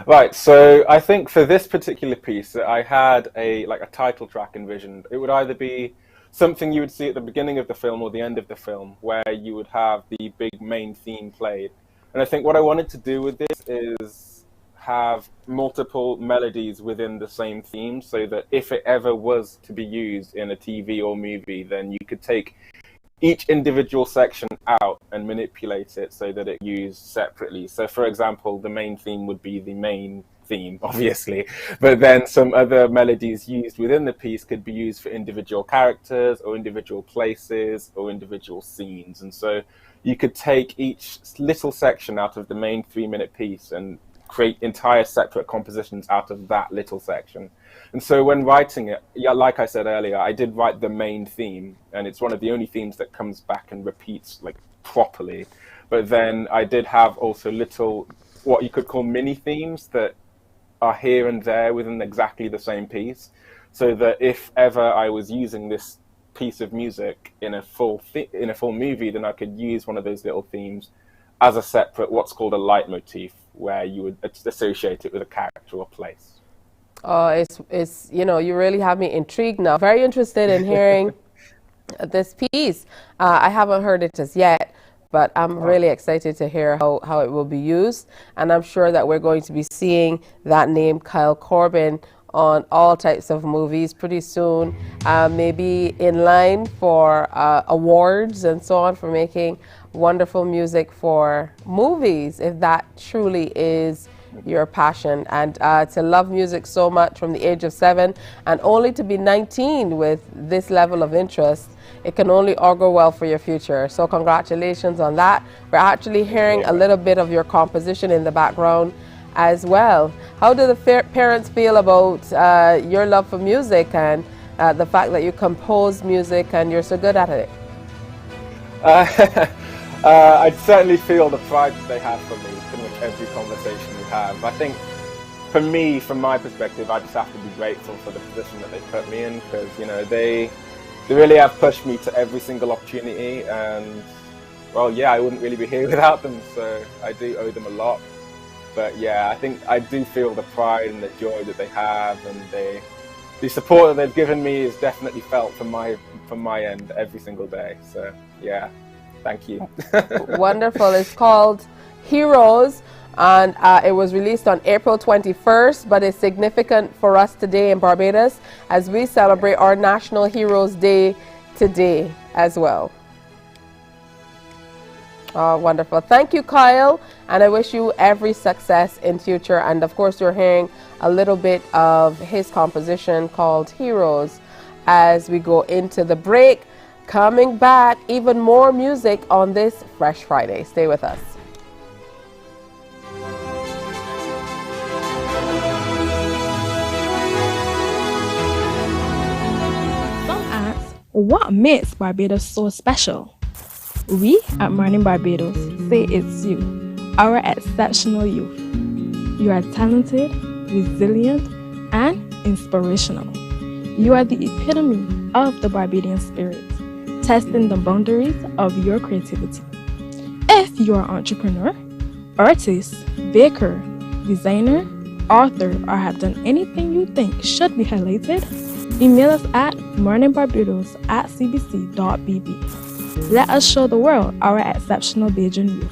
Right, so I think for this particular piece, I had a title track envisioned. It would either be something you would see at the beginning of the film or the end of the film, where you would have the big main theme played. And I think what I wanted to do with this is have multiple melodies within the same theme, so that if it ever was to be used in a TV or movie, then you could take each individual section out and manipulate it so that it used separately. So for example, the main theme would be the main theme, obviously, but then some other melodies used within the piece could be used for individual characters or individual places or individual scenes. And so you could take each little section out of the main 3-minute piece and create entire separate compositions out of that little section. And so when writing it, like I said earlier, I did write the main theme, and it's one of the only themes that comes back and repeats like properly. But then I did have also little, what you could call mini themes that are here and there within exactly the same piece, so that if ever I was using this piece of music in a full movie, then I could use one of those little themes as a separate, what's called a leitmotif, where you would associate it with a character or place. It's you know, you really have me intrigued now. Very interested in hearing this piece. I haven't heard it as yet, but I'm really excited to hear how it will be used. And I'm sure that we're going to be seeing that name, Kyle Corbin, on all types of movies pretty soon, maybe in line for awards and so on, for making wonderful music for movies, if that truly is your passion. And to love music so much from the age of 7 and only to be 19 with this level of interest, it can only augur well for your future. So congratulations on that. We're actually hearing a little bit of your composition in the background as well. How do the parents feel about your love for music and the fact that you compose music and you're so good at it? I'd certainly feel the pride that they have for me pretty much every conversation we have. I think for me, from my perspective, I just have to be grateful for the position that they put me in, because, you know, they really have pushed me to every single opportunity, and well, yeah, I wouldn't really be here without them, so I do owe them a lot. But yeah, I think I do feel the pride and the joy that they have, and the support that they've given me is definitely felt from my end every single day. So yeah, thank you. Wonderful. It's called Heroes, and it was released on April 21st, but it's significant for us today in Barbados as we celebrate our National Heroes Day today as well. Oh, wonderful. Thank you, Kyle, and I wish you every success in future. And of course, you're hearing a little bit of his composition called Heroes as we go into the break. Coming back, even more music on this Fresh Friday. Stay with us. Some ask, what makes Barbados so special? We at Mornin Barbados say it's you, our exceptional youth. You are talented, resilient, and inspirational. You are the epitome of the Barbadian spirit, testing the boundaries of your creativity. If you are an entrepreneur, artist, baker, designer, author, or have done anything you think should be highlighted? Email us at morninbarbados@cbc.bb. Let us show the world our exceptional Bajan youth.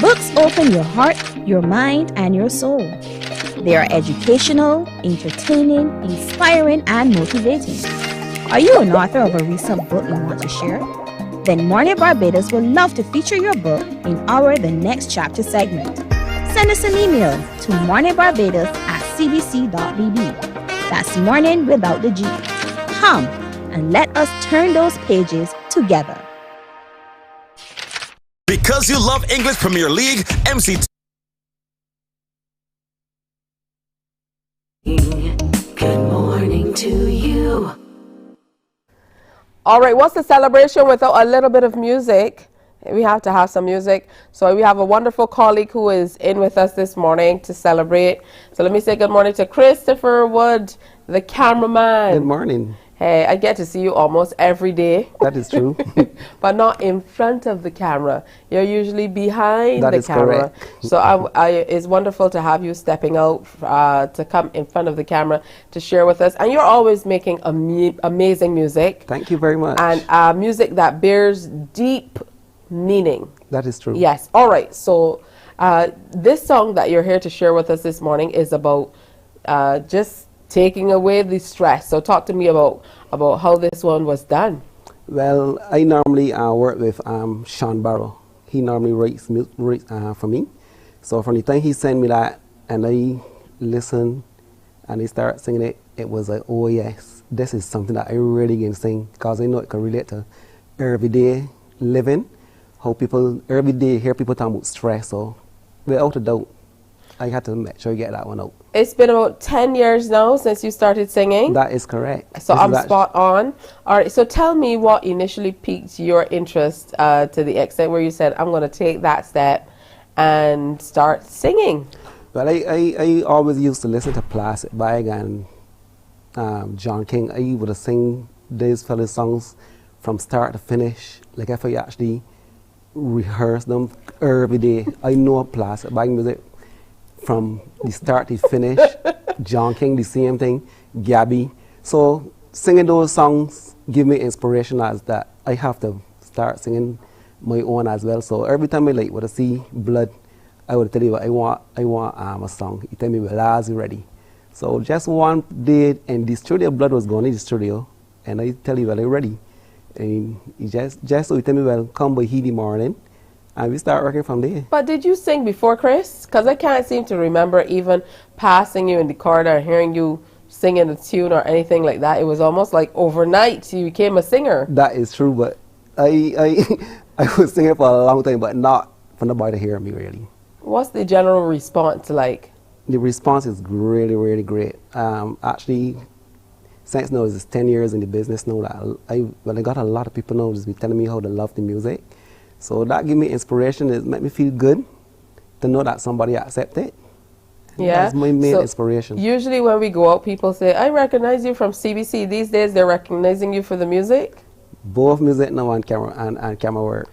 Books open your heart, your mind, and your soul. They are educational, entertaining, inspiring, and motivating. Are you an author of a recent book you want to share? Then Mornin Barbados would love to feature your book in our The Next Chapter segment. Send us an email to morninbarbados@cbc.bb. That's morning without the G. Come and let us turn those pages together. Because you love English Premier League, MCT. Good morning to you. All right, what's the celebration without a little bit of music? We have to have some music. So we have a wonderful colleague who is in with us this morning to celebrate. So let me say good morning to Christopher Wood, the cameraman. Good morning. Hey, I get to see you almost every day. That is true. But not in front of the camera. You're usually behind That the is camera. correct. So it's wonderful to have you stepping out to come in front of the camera to share with us. And you're always making amazing music. Thank you very much. And music that bears deep meaning. That is true. Yes. All right. So this song that you're here to share with us this morning is about just taking away the stress. So talk to me about how this one was done. Well, I normally work with Sean Barrow. He normally writes for me. So from the time he sent me that and I listen and I start singing it, it was like, oh yes, this is something that I really can sing because I know it can relate to everyday living. How people every day hear people talking about stress. So without a doubt, I had to make sure I get that one out. It's been about 10 years now since you started singing. That is correct. So I'm spot on. All right, so tell me what initially piqued your interest to the extent where you said, I'm going to take that step and start singing. Well, I always used to listen to Plastic Bag and John King. I would have sing these fellas' songs from start to finish. Like if I actually rehearse them every day. I know Plastic Bag music from the start to finish. John King, the same thing. Gabby. So singing those songs give me inspiration as that I have to start singing my own as well. So every time I would see Blood, I would tell you I want a song. You tell me, well, as you ready. So just one day in the studio, Blood was going in the studio, and I tell you, well, I'm ready. And he just so you tell me, well, come by the morning, and we start working from there. But did you sing before, Chris? Because I can't seem to remember even passing you in the corridor and hearing you singing a tune or anything like that. It was almost like overnight you became a singer. That is true, but I was singing for a long time, but not for nobody to hear me really. What's the general response like? The response is really, really great. Actually, since now it's 10 years in the business now, that I got a lot of people now just be telling me how they love the music. So that give me inspiration. It make me feel good to know that somebody accept it. Yeah, that's my main inspiration. Usually when we go out, people say, I recognize you from CBC. These days they're recognizing you for the music? Both music now and camera work.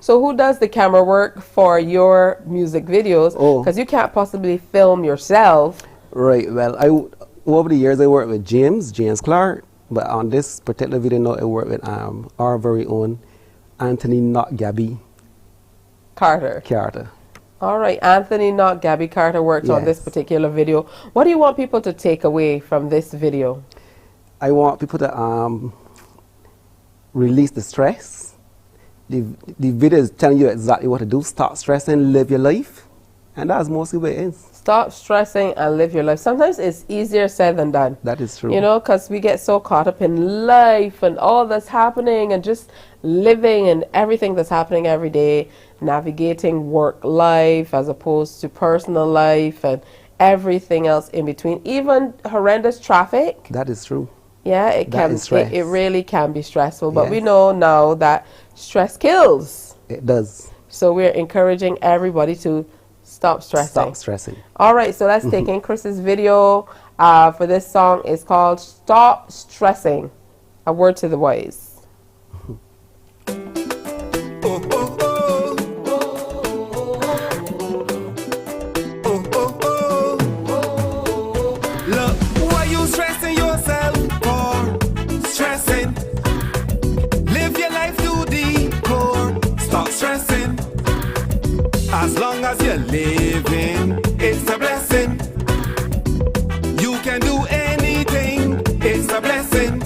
So who does the camera work for your music videos? Because you can't possibly film yourself. Right, well, over the years I worked with James Clark, but on this particular video now I work with our very own Anthony Not Gabby Carter. All right, Anthony Not Gabby Carter worked on this particular video. What do you want people to take away from this video? I want people to release the stress. The video is telling you exactly what to do. Stop stressing, live your life. And that's mostly what it is. Stop stressing and live your life. Sometimes it's easier said than done. That is true. You know, because we get so caught up in life and all that's happening and just living and everything that's happening every day, navigating work life as opposed to personal life and everything else in between. Even horrendous traffic. That is true. Yeah, it really can be stressful. But we know now that stress kills. It does. So we're encouraging everybody to stop stressing. Stop stressing. All right, so let's take in Chris's video for this song. It's called Stop Stressing. A word to the wise. as you're living, it's a blessing. You can do anything, it's a blessing.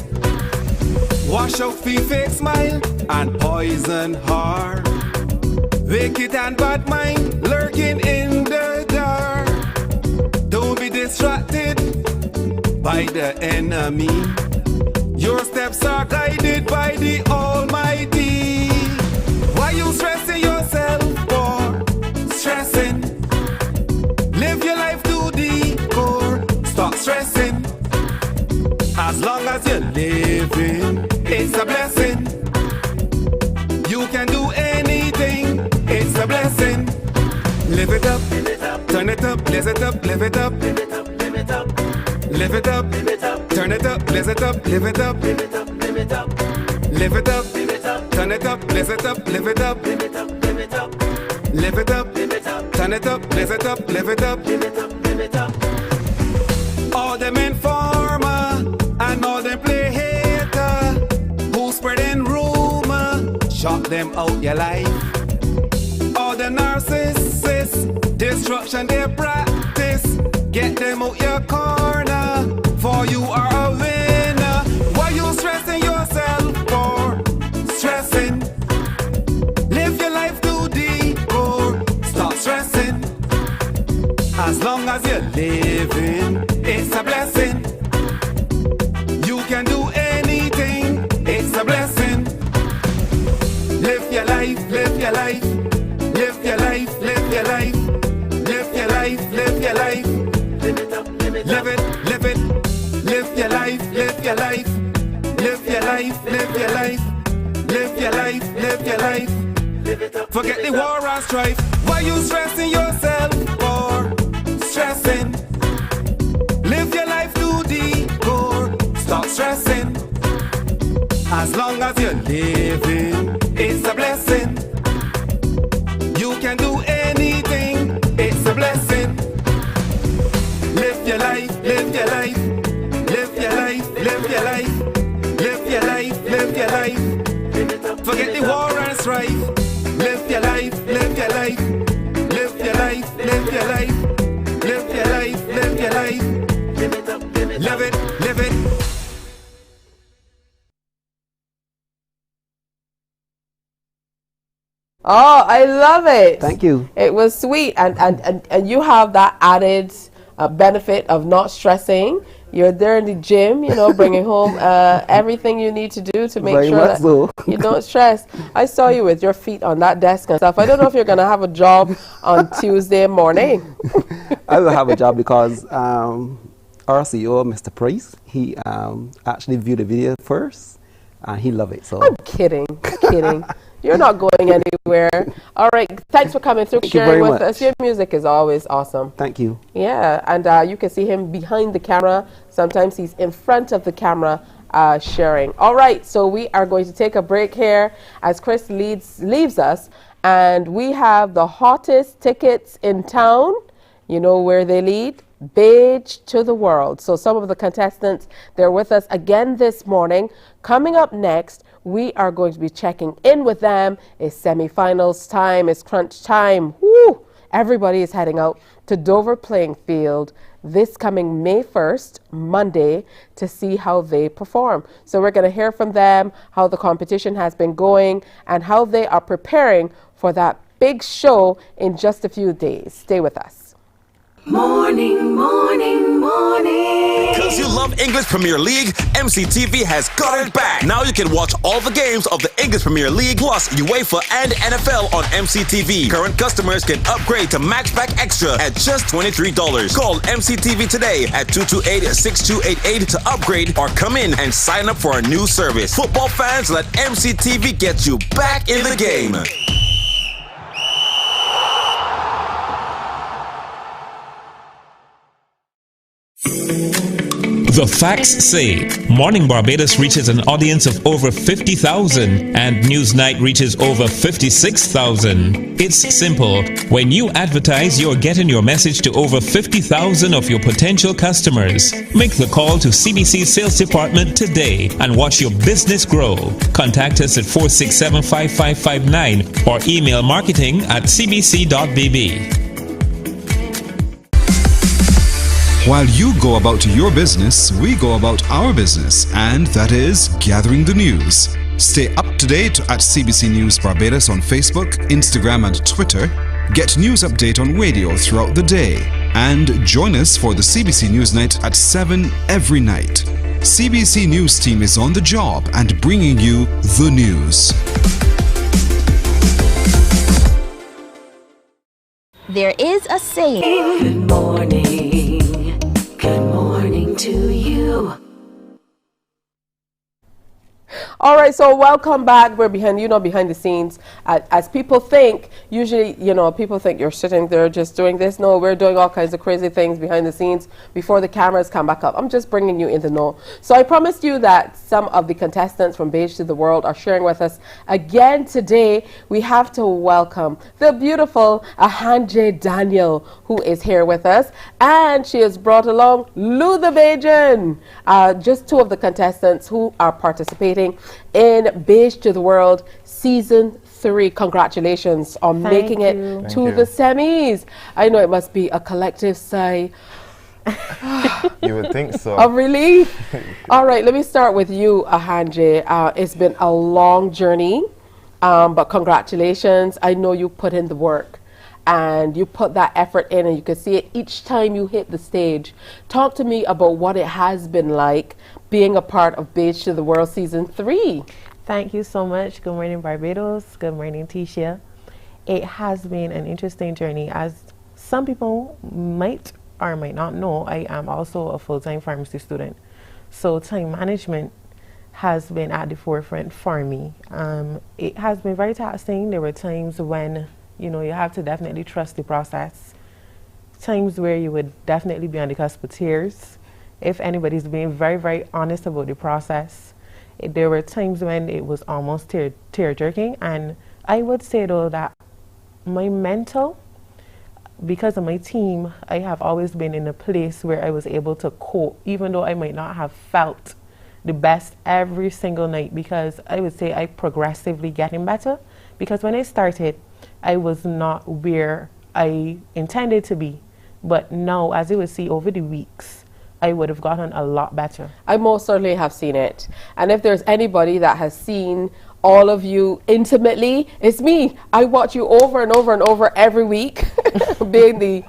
Wash out fake smile and poison heart. Wicked and bad mind lurking in the dark. Don't be distracted by the enemy. Your steps are guided by the Almighty. Why you stressing yourself for stressing? Live your life to the core. Stop stressing. As long as you're living, it's a blessing. You can do anything, it's a blessing. Live it up, turn it up, blaze it up, live it up. Live it up, turn it up, blaze it up, live it up. Live it up, turn it up, blaze it up, live it up. Live it up, turn it up, blaze it up, live it up. All them informer and all them play hater who spreading rumor, shut them out your life. All the narcissists, destruction they practice, get them out your corner, for you are a winner. Why you stressing yourself for stressing? Live your life to the core, stop stressing. As long as you're living, it's a blessing. You can do anything, it's a blessing. Live your life, live your life. Live your life, live your life. Live your life, live your life. Live it up, live it up. Live it, live it. Live your life, live your life. Live your life, live your life. Live your life, live your life. Live it up. Forget the war and strife. Why you stressing yourself for stressing? Live your life to the core. Stop stressing. As long as you're living, it's a blessing. You can do anything, it's a blessing. Live your life, live your life. Live your life, live your life. Live your life, live your life. Forget the war and strife. Live your life, live your life. Live your life, live your life. Live your life, live your life. Live it, live it. Oh, I love it. Thank you. It was sweet. And you have that added benefit of not stressing. You're there in the gym, you know, bringing home everything you need to do to make Very sure much that so. you don't stress. I saw you with your feet on that desk and stuff. I don't know if you're going to have a job on Tuesday morning. I will have a job because our CEO, Mr. Price, he actually viewed the video first and he loved it. So I'm kidding. Kidding. You're not going anywhere. All right. Thanks for coming through, Thank you sharing very with much. us. Your music is always awesome. Thank you. Yeah. And you can see him behind the camera. Sometimes he's in front of the camera sharing. All right. So we are going to take a break here as Chris leaves us. And we have the hottest tickets in town. You know where they lead? Beige to the world. So some of the contestants, they're with us again this morning. Coming up next, we are going to be checking in with them. It's semifinals time. It's crunch time. Woo! Everybody is heading out to Dover Playing Field this coming May 1st, Monday, to see how they perform. So we're going to hear from them, how the competition has been going, and how they are preparing for that big show in just a few days. Stay with us. Morning, morning, morning. Because you love English Premier League, MCTV has got it back. Now you can watch all the games of the English Premier League plus UEFA and NFL on MCTV. Current customers can upgrade to Matchback Extra at just $23. Call MCTV today at 228-6288 to upgrade or come in and sign up for a new service. Football fans, let MCTV get you back in the game. The facts say Morning Barbados reaches an audience of over 50,000 and Newsnight reaches over 56,000. It's simple. When you advertise, you're getting your message to over 50,000 of your potential customers. Make the call to CBC Sales Department today and watch your business grow. Contact us at 467-5559 or email marketing@cbc.bb. While you go about your business, we go about our business, and that is gathering the news. Stay up to date at CBC News Barbados on Facebook, Instagram, and Twitter. Get news update on radio throughout the day. And join us for the CBC News Night at 7 every night. CBC News team is on the job and bringing you the news. There is a saying. Good morning. Good morning to you. All right, so welcome back. We're behind the scenes. As people think, usually, people think you're sitting there just doing this. No, we're doing all kinds of crazy things behind the scenes before the cameras come back up. I'm just bringing you in the know. So I promised you that some of the contestants from Beige to the World are sharing with us again today. We have to welcome the beautiful Ahanje Daniel, who is here with us. And she has brought along Lou the Bajan, just two of the contestants who are participating in Beige to the World Season 3. Congratulations on making it to the semis. I know it must be a collective sigh. You would think so. Of relief. All right, let me start with you, Ahanje. It's been a long journey, but congratulations. I know you put in the work. And you put that effort in, and you can see it each time you hit the stage. Talk to me about what it has been like being a part of Beige to the World Season 3. Thank you so much. Good morning, Barbados. Good morning, Tisha. It has been an interesting journey. As some people might or might not know, I am also a full-time pharmacy student. So time management has been at the forefront for me. It has been very taxing. There were times when you have to definitely trust the process. Times where you would definitely be on the cusp of tears. If anybody's being very, very honest about the process, there were times when it was almost tear-jerking. And I would say, though, that my mental, because of my team, I have always been in a place where I was able to cope, even though I might not have felt the best every single night, because I would say I progressively getting better. Because when I started, I was not where I intended to be. But now, as you will see over the weeks, I would have gotten a lot better. I most certainly have seen it. And if there's anybody that has seen all of you intimately, it's me. I watch you over and over and over every week, being the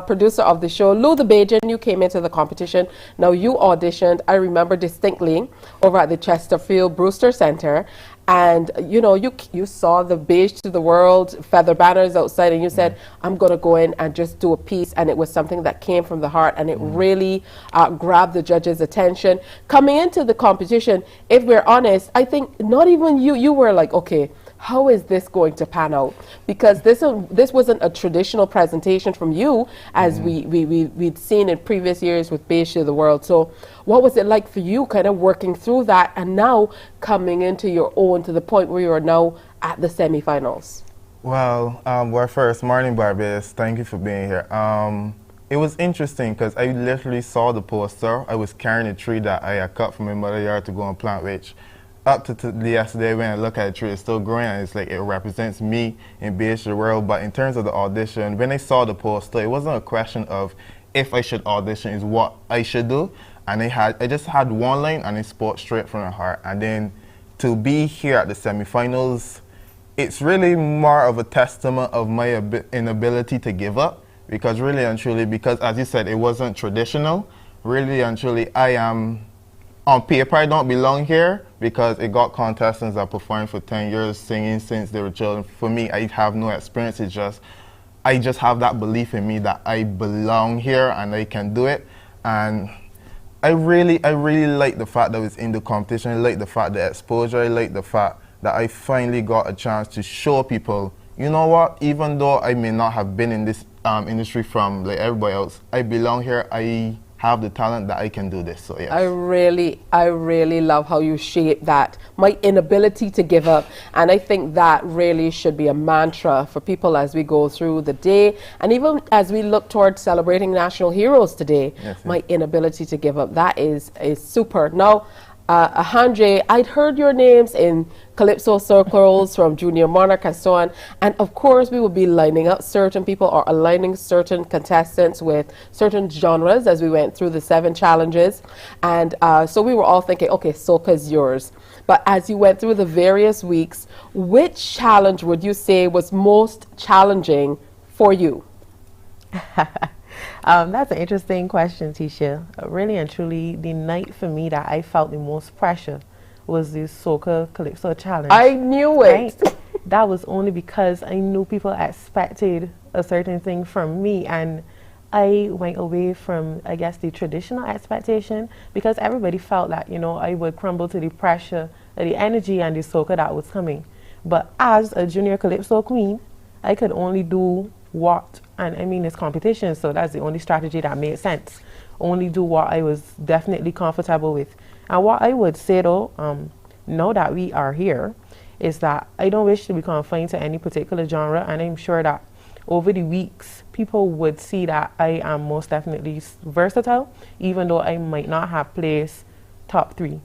producer of the show. Lou the Bajan, you came into the competition. Now you auditioned, I remember distinctly, over at the Chesterfield Brewster Center. And you saw the Beige to the World feather banners outside, and you said, I'm going to go in and just do a piece. And it was something that came from the heart, and it really grabbed the judges' attention. Coming into the competition, if we're honest, I think not even you were like, okay, how is this going to pan out? Because this wasn't a traditional presentation from you, as we'd seen in previous years with Beige to the World. So what was it like for you kind of working through that and now coming into your own to the point where you are now at the semifinals? Well, first, Morning Barbados, thank you for being here. It was interesting because I literally saw the poster. I was carrying a tree that I had cut from my mother's yard to go and plant, which up to yesterday when I look at the tree, it's still growing, and it's like it represents me in Beige to the World. But in terms of the audition, when I saw the poster, it wasn't a question of if I should audition, is what I should do. And I just had one line, and it spoke straight from the heart. And then to be here at the semifinals, it's really more of a testament of my inability to give up. Because really and truly, because as you said, it wasn't traditional. Really and truly, I am, on paper, I don't belong here because it got contestants that performed for 10 years singing since they were children. For me, I have no experience. I just have that belief in me that I belong here and I can do it. And I really like the fact that I was in the competition. I like the fact the exposure. I like the fact that I finally got a chance to show people, you know what, even though I may not have been in this industry from like everybody else, I belong here. I have the talent that I can do this. So yes. I really love how you shape that, my inability to give up. And I think that really should be a mantra for people as we go through the day, and even as we look towards celebrating National Heroes today. Yes, my inability to give up, that is super. Now, Andre, I'd heard your names in Calypso circles from Junior Monarch and so on, and of course we will be lining up certain people or aligning certain contestants with certain genres as we went through the 7 challenges, and so we were all thinking, okay, soca's yours. But as you went through the various weeks, which challenge would you say was most challenging for you? That's an interesting question, Tisha. Really and truly, the night for me that I felt the most pressure was the Soca Calypso Challenge. I knew it. Right? That was only because I knew people expected a certain thing from me, and I went away from, I guess, the traditional expectation, because everybody felt that, you know, I would crumble to the pressure, the energy and the soca that was coming. But as a junior Calypso queen, I could only do what, and I mean it's competition, so that's the only strategy that made sense. Only do what I was definitely comfortable with. And what I would say though, now that we are here, is that I don't wish to be confined to any particular genre, and I'm sure that over the weeks people would see that I am most definitely versatile, even though I might not have placed top 3.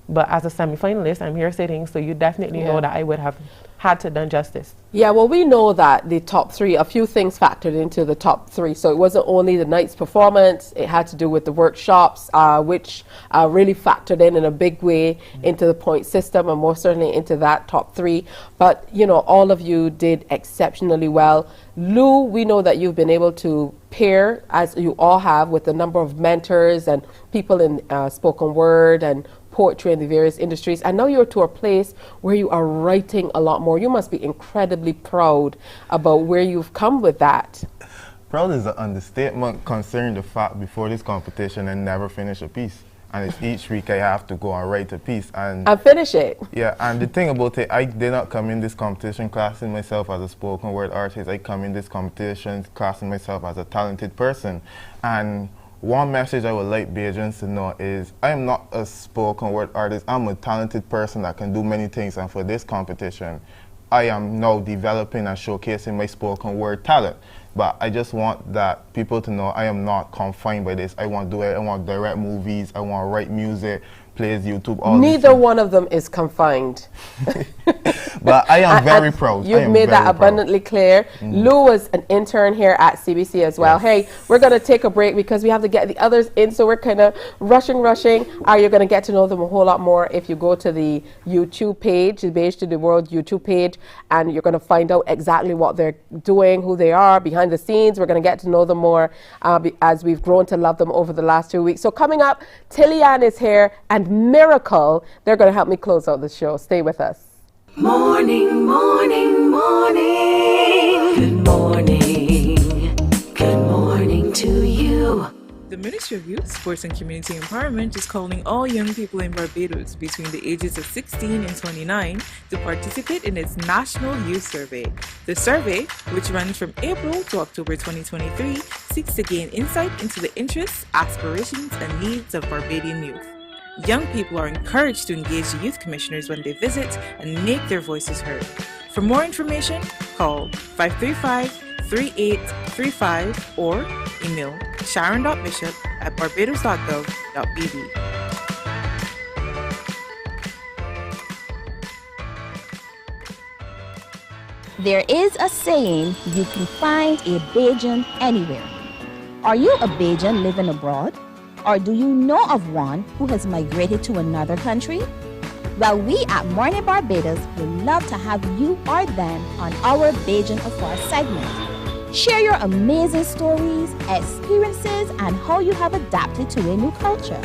But as a semi-finalist, I'm here sitting, so you definitely know that I would have had to done justice. Yeah, well, we know that the top 3, a few things factored into the top 3. So it wasn't only the night's performance, it had to do with the workshops, which really factored in a big way into the point system, and more certainly into that top 3. But, you know, all of you did exceptionally well. Lou, we know that you've been able to pair, as you all have, with a number of mentors and people in spoken word and poetry in the various industries, and now you're to a place where you are writing a lot more. You must be incredibly proud about where you've come with that. Proud is an understatement, considering the fact before this competition I never finish a piece, and it's each week I have to go and write a piece and finish it. Yeah, and the thing about it, I did not come in this competition classing myself as a spoken word artist. I come in this competition classing myself as a talented person. And one message I would like Bajans to know is I am not a spoken word artist. I'm a talented person that can do many things, and for this competition I am now developing and showcasing my spoken word talent. But I just want that people to know I am not confined by this. I want to do it. I want to direct movies. I want to write music, plays, YouTube, all Neither one of them is confined. But I am very proud. You've made that abundantly clear. Lou was an intern here at CBC as well. Hey, we're going to take a break because we have to get the others in, so we're kind of rushing. You're going to get to know them a whole lot more if you go to the YouTube page, the Beige to the World YouTube page, and you're going to find out exactly what they're doing, who they are behind the scenes. We're going to get to know them more as we've grown to love them over the last 2 weeks. So coming up, Tilly-Ann is here, and Miracle, they're going to help me close out the show. Stay with us. Morning, morning, morning. Good morning. Good morning to you. The Ministry of Youth, Sports and Community Empowerment is calling all young people in Barbados between the ages of 16 and 29 to participate in its National Youth Survey. The survey, which runs from April to October 2023, seeks to gain insight into the interests, aspirations, and needs of Barbadian youth. Young people are encouraged to engage the youth commissioners when they visit and make their voices heard. For more information, call 535-3835 or email sharon.bishop@barbados.gov.bb. There is a saying, you can find a Bajan anywhere. Are you a Bajan living abroad? Or do you know of one who has migrated to another country? Well, we at Mornin Barbados would love to have you or them on our Bajan Afar segment. Share your amazing stories, experiences, and how you have adapted to a new culture.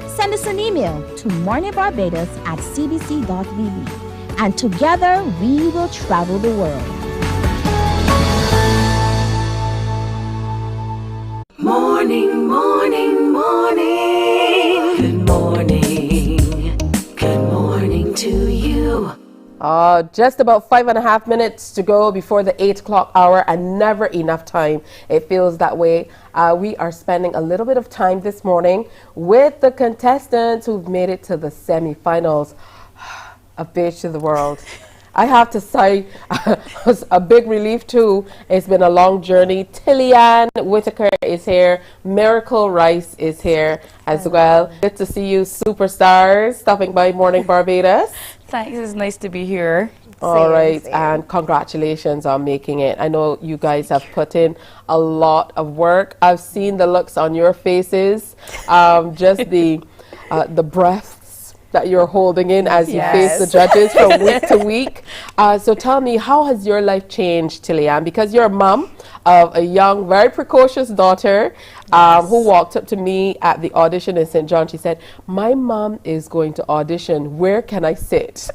Send us an email to morninbarbados@cbc.vb, and together we will travel the world. Morning, morning, morning. Good morning. Good morning to you. Just about 5.5 minutes to go before the 8 o'clock hour, and never enough time. It feels that way. We are spending a little bit of time this morning with the contestants who've made it to the semi-finals of Beach to the World. I have to say, it was a big relief too. It's been a long journey. Tillian Whitaker is here. Miracle Rice is here as well. Good to see you, superstars, stopping by Morning Barbados. Thanks, it's nice to be here. All right, and congratulations on making it. I know you guys have put in a lot of work. I've seen the looks on your faces, just the breaths that you're holding in as you face the judges from week to week. So tell me, how has your life changed, Tillian? Because you're a mom of a young, very precocious daughter who walked up to me at the audition in St. John. She said, my mom is going to audition. Where can I sit?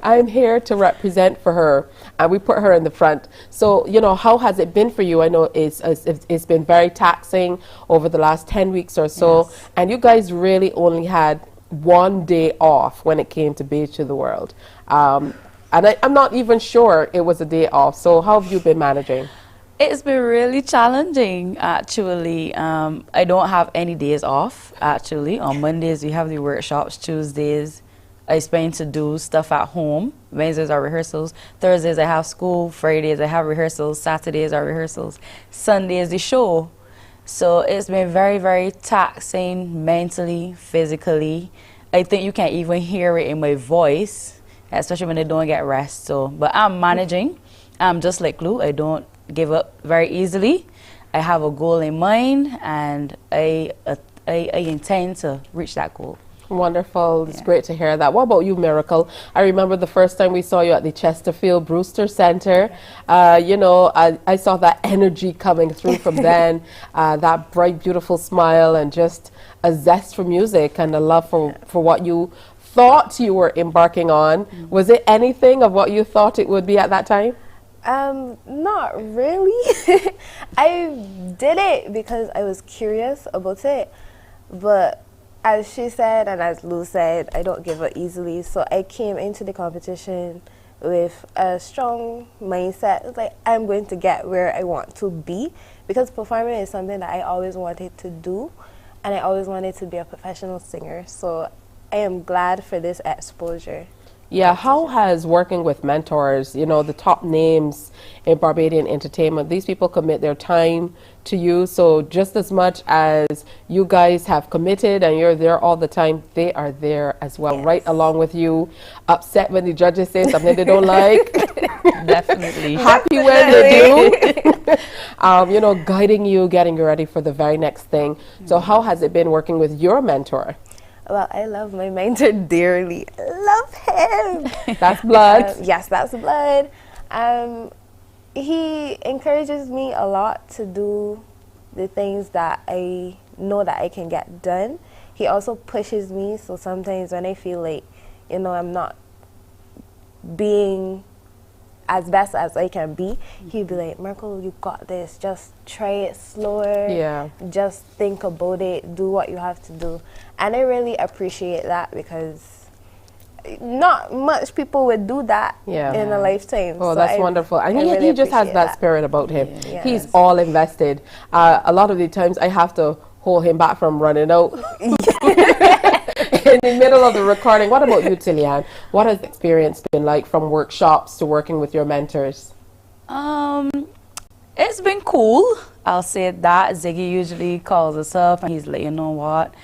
I'm here to represent for her. And we put her in the front. So, you know, how has it been for you? I know it's been very taxing over the last 10 weeks or so. Yes. And you guys really only had one day off when it came to Beach to the World. And I'm not even sure it was a day off. So how have you been managing? It's been really challenging, actually. I don't have any days off, actually. On Mondays, we have the workshops. Tuesdays, I spend to do stuff at home. Wednesdays are rehearsals. Thursdays, I have school. Fridays, I have rehearsals. Saturdays are rehearsals. Sundays, the show. So it's been very, very taxing mentally, physically. I think you can even hear it in my voice, especially when I don't get rest. So, but I'm managing. I'm just like Lou. I don't give up very easily. I have a goal in mind, and I intend to reach that goal. Wonderful. It's great to hear that. What about you, Miracle? I remember the first time we saw you at the Chesterfield Brewster Center. You know, I saw that energy coming through from then, that bright, beautiful smile, and just a zest for music and a love for what you thought you were embarking on. Was it anything of what you thought it would be at that time? Not really. I did it because I was curious about it, but as she said, and as Lou said, I don't give up easily. So I came into the competition with a strong mindset. It's like, I'm going to get where I want to be, because performing is something that I always wanted to do, and I always wanted to be a professional singer. So I am glad for this exposure. Yeah, how has working with mentors, you know, the top names in Barbadian entertainment, these people commit their time to you, so just as much as you guys have committed and you're there all the time, they are there as well, right along with you, upset when the judges say something they don't like. Definitely. Happy when they do. You know, guiding you, getting you ready for the very next thing. So how has it been working with your mentor? Well, I love my mentor dearly. Love him. That's blood. Yes, that's blood. He encourages me a lot to do the things that I know that I can get done. He also pushes me, so sometimes when I feel like, you know, I'm not being as best as I can be, he'd be like, Merkel, you got this. Just try it slower. Yeah. Just think about it. Do what you have to do. And I really appreciate that, because not much people would do that in a lifetime. Oh, so that's wonderful. And he just has that spirit about him. Yeah. He's all invested. A lot of the times I have to hold him back from running out. In the middle of the recording. What about you, Tillian? What has the experience been like from workshops to working with your mentors? It's been cool. I'll say that. Ziggy usually calls us up and he's like, you know what?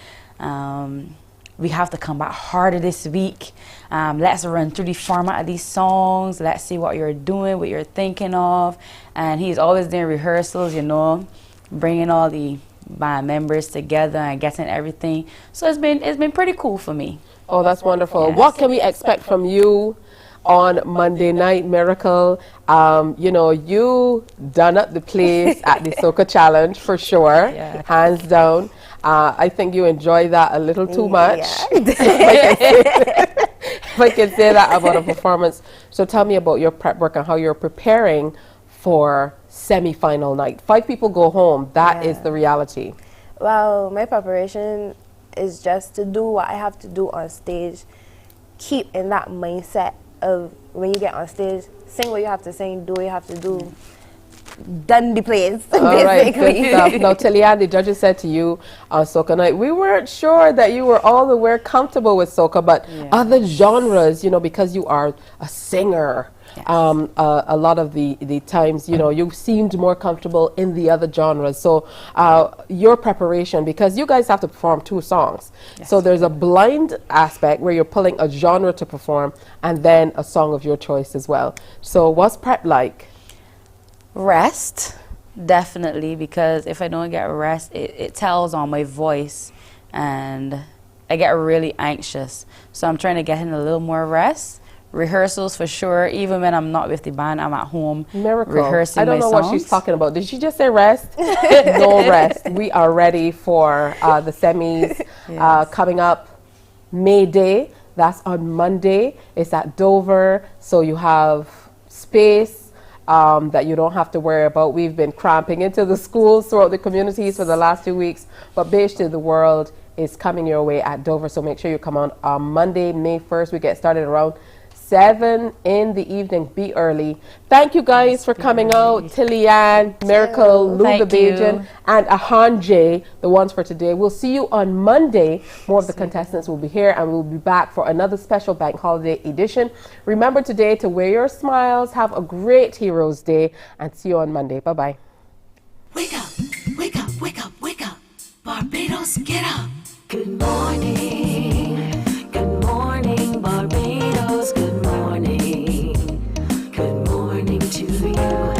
We have to come back harder this week. Let's run through the format of these songs. Let's see what you're doing, what you're thinking of. And he's always doing rehearsals, you know, bringing all the band members together and getting everything. So it's been pretty cool for me. Oh, that's wonderful. Yes. What can we expect from you on Monday night, Miracle? You know, you done up the place at the Soca Challenge for sure, hands down. I think you enjoy that a little too much. If I can say that about a performance. So tell me about your prep work and how you're preparing for semi-final night. 5 people go home. That is the reality. Well, my preparation is just to do what I have to do on stage, keep in that mindset, of when you get on stage, sing what you have to sing, do what you have to do. Done the plays, All right, basically. good stuff. Now, Tilian, the judges said to you on Soca Night, we weren't sure that you were all the way comfortable with Soca, but other genres, you know, because you are a singer, a lot of the times, you know, you seemed more comfortable in the other genres. So your preparation, because you guys have to perform 2 songs. So there's a blind aspect where you're pulling a genre to perform and then a song of your choice as well. So what's prep like? Rest, definitely, because if I don't get rest, it tells on my voice and I get really anxious. So I'm trying to get in a little more rest. Rehearsals for sure. Even when I'm not with the band, I'm at home rehearsing I don't know my what she's talking about. Did she just say rest? No rest. We are ready for the semis coming up May Day. That's on Monday. It's at Dover. So you have space that you don't have to worry about. We've been cramping into the schools throughout the communities for the last 2 weeks, but Beige to the World is coming your way at Dover, so make sure you come on Monday, May 1st. We get started around 7 in the evening. Be early. Thank you guys for coming out. Tilian, Miracle, Lou the Bajan, and Ahanje, the ones for today. We'll see you on Monday. More of the contestants will be here, and we'll be back for another special bank holiday edition. Remember today to wear your smiles. Have a great Heroes Day, and see you on Monday. Bye-bye. Wake up, wake up, wake up, wake up. Barbados, get up. Good morning. Good morning, Barbados. Good morning. Good morning to you.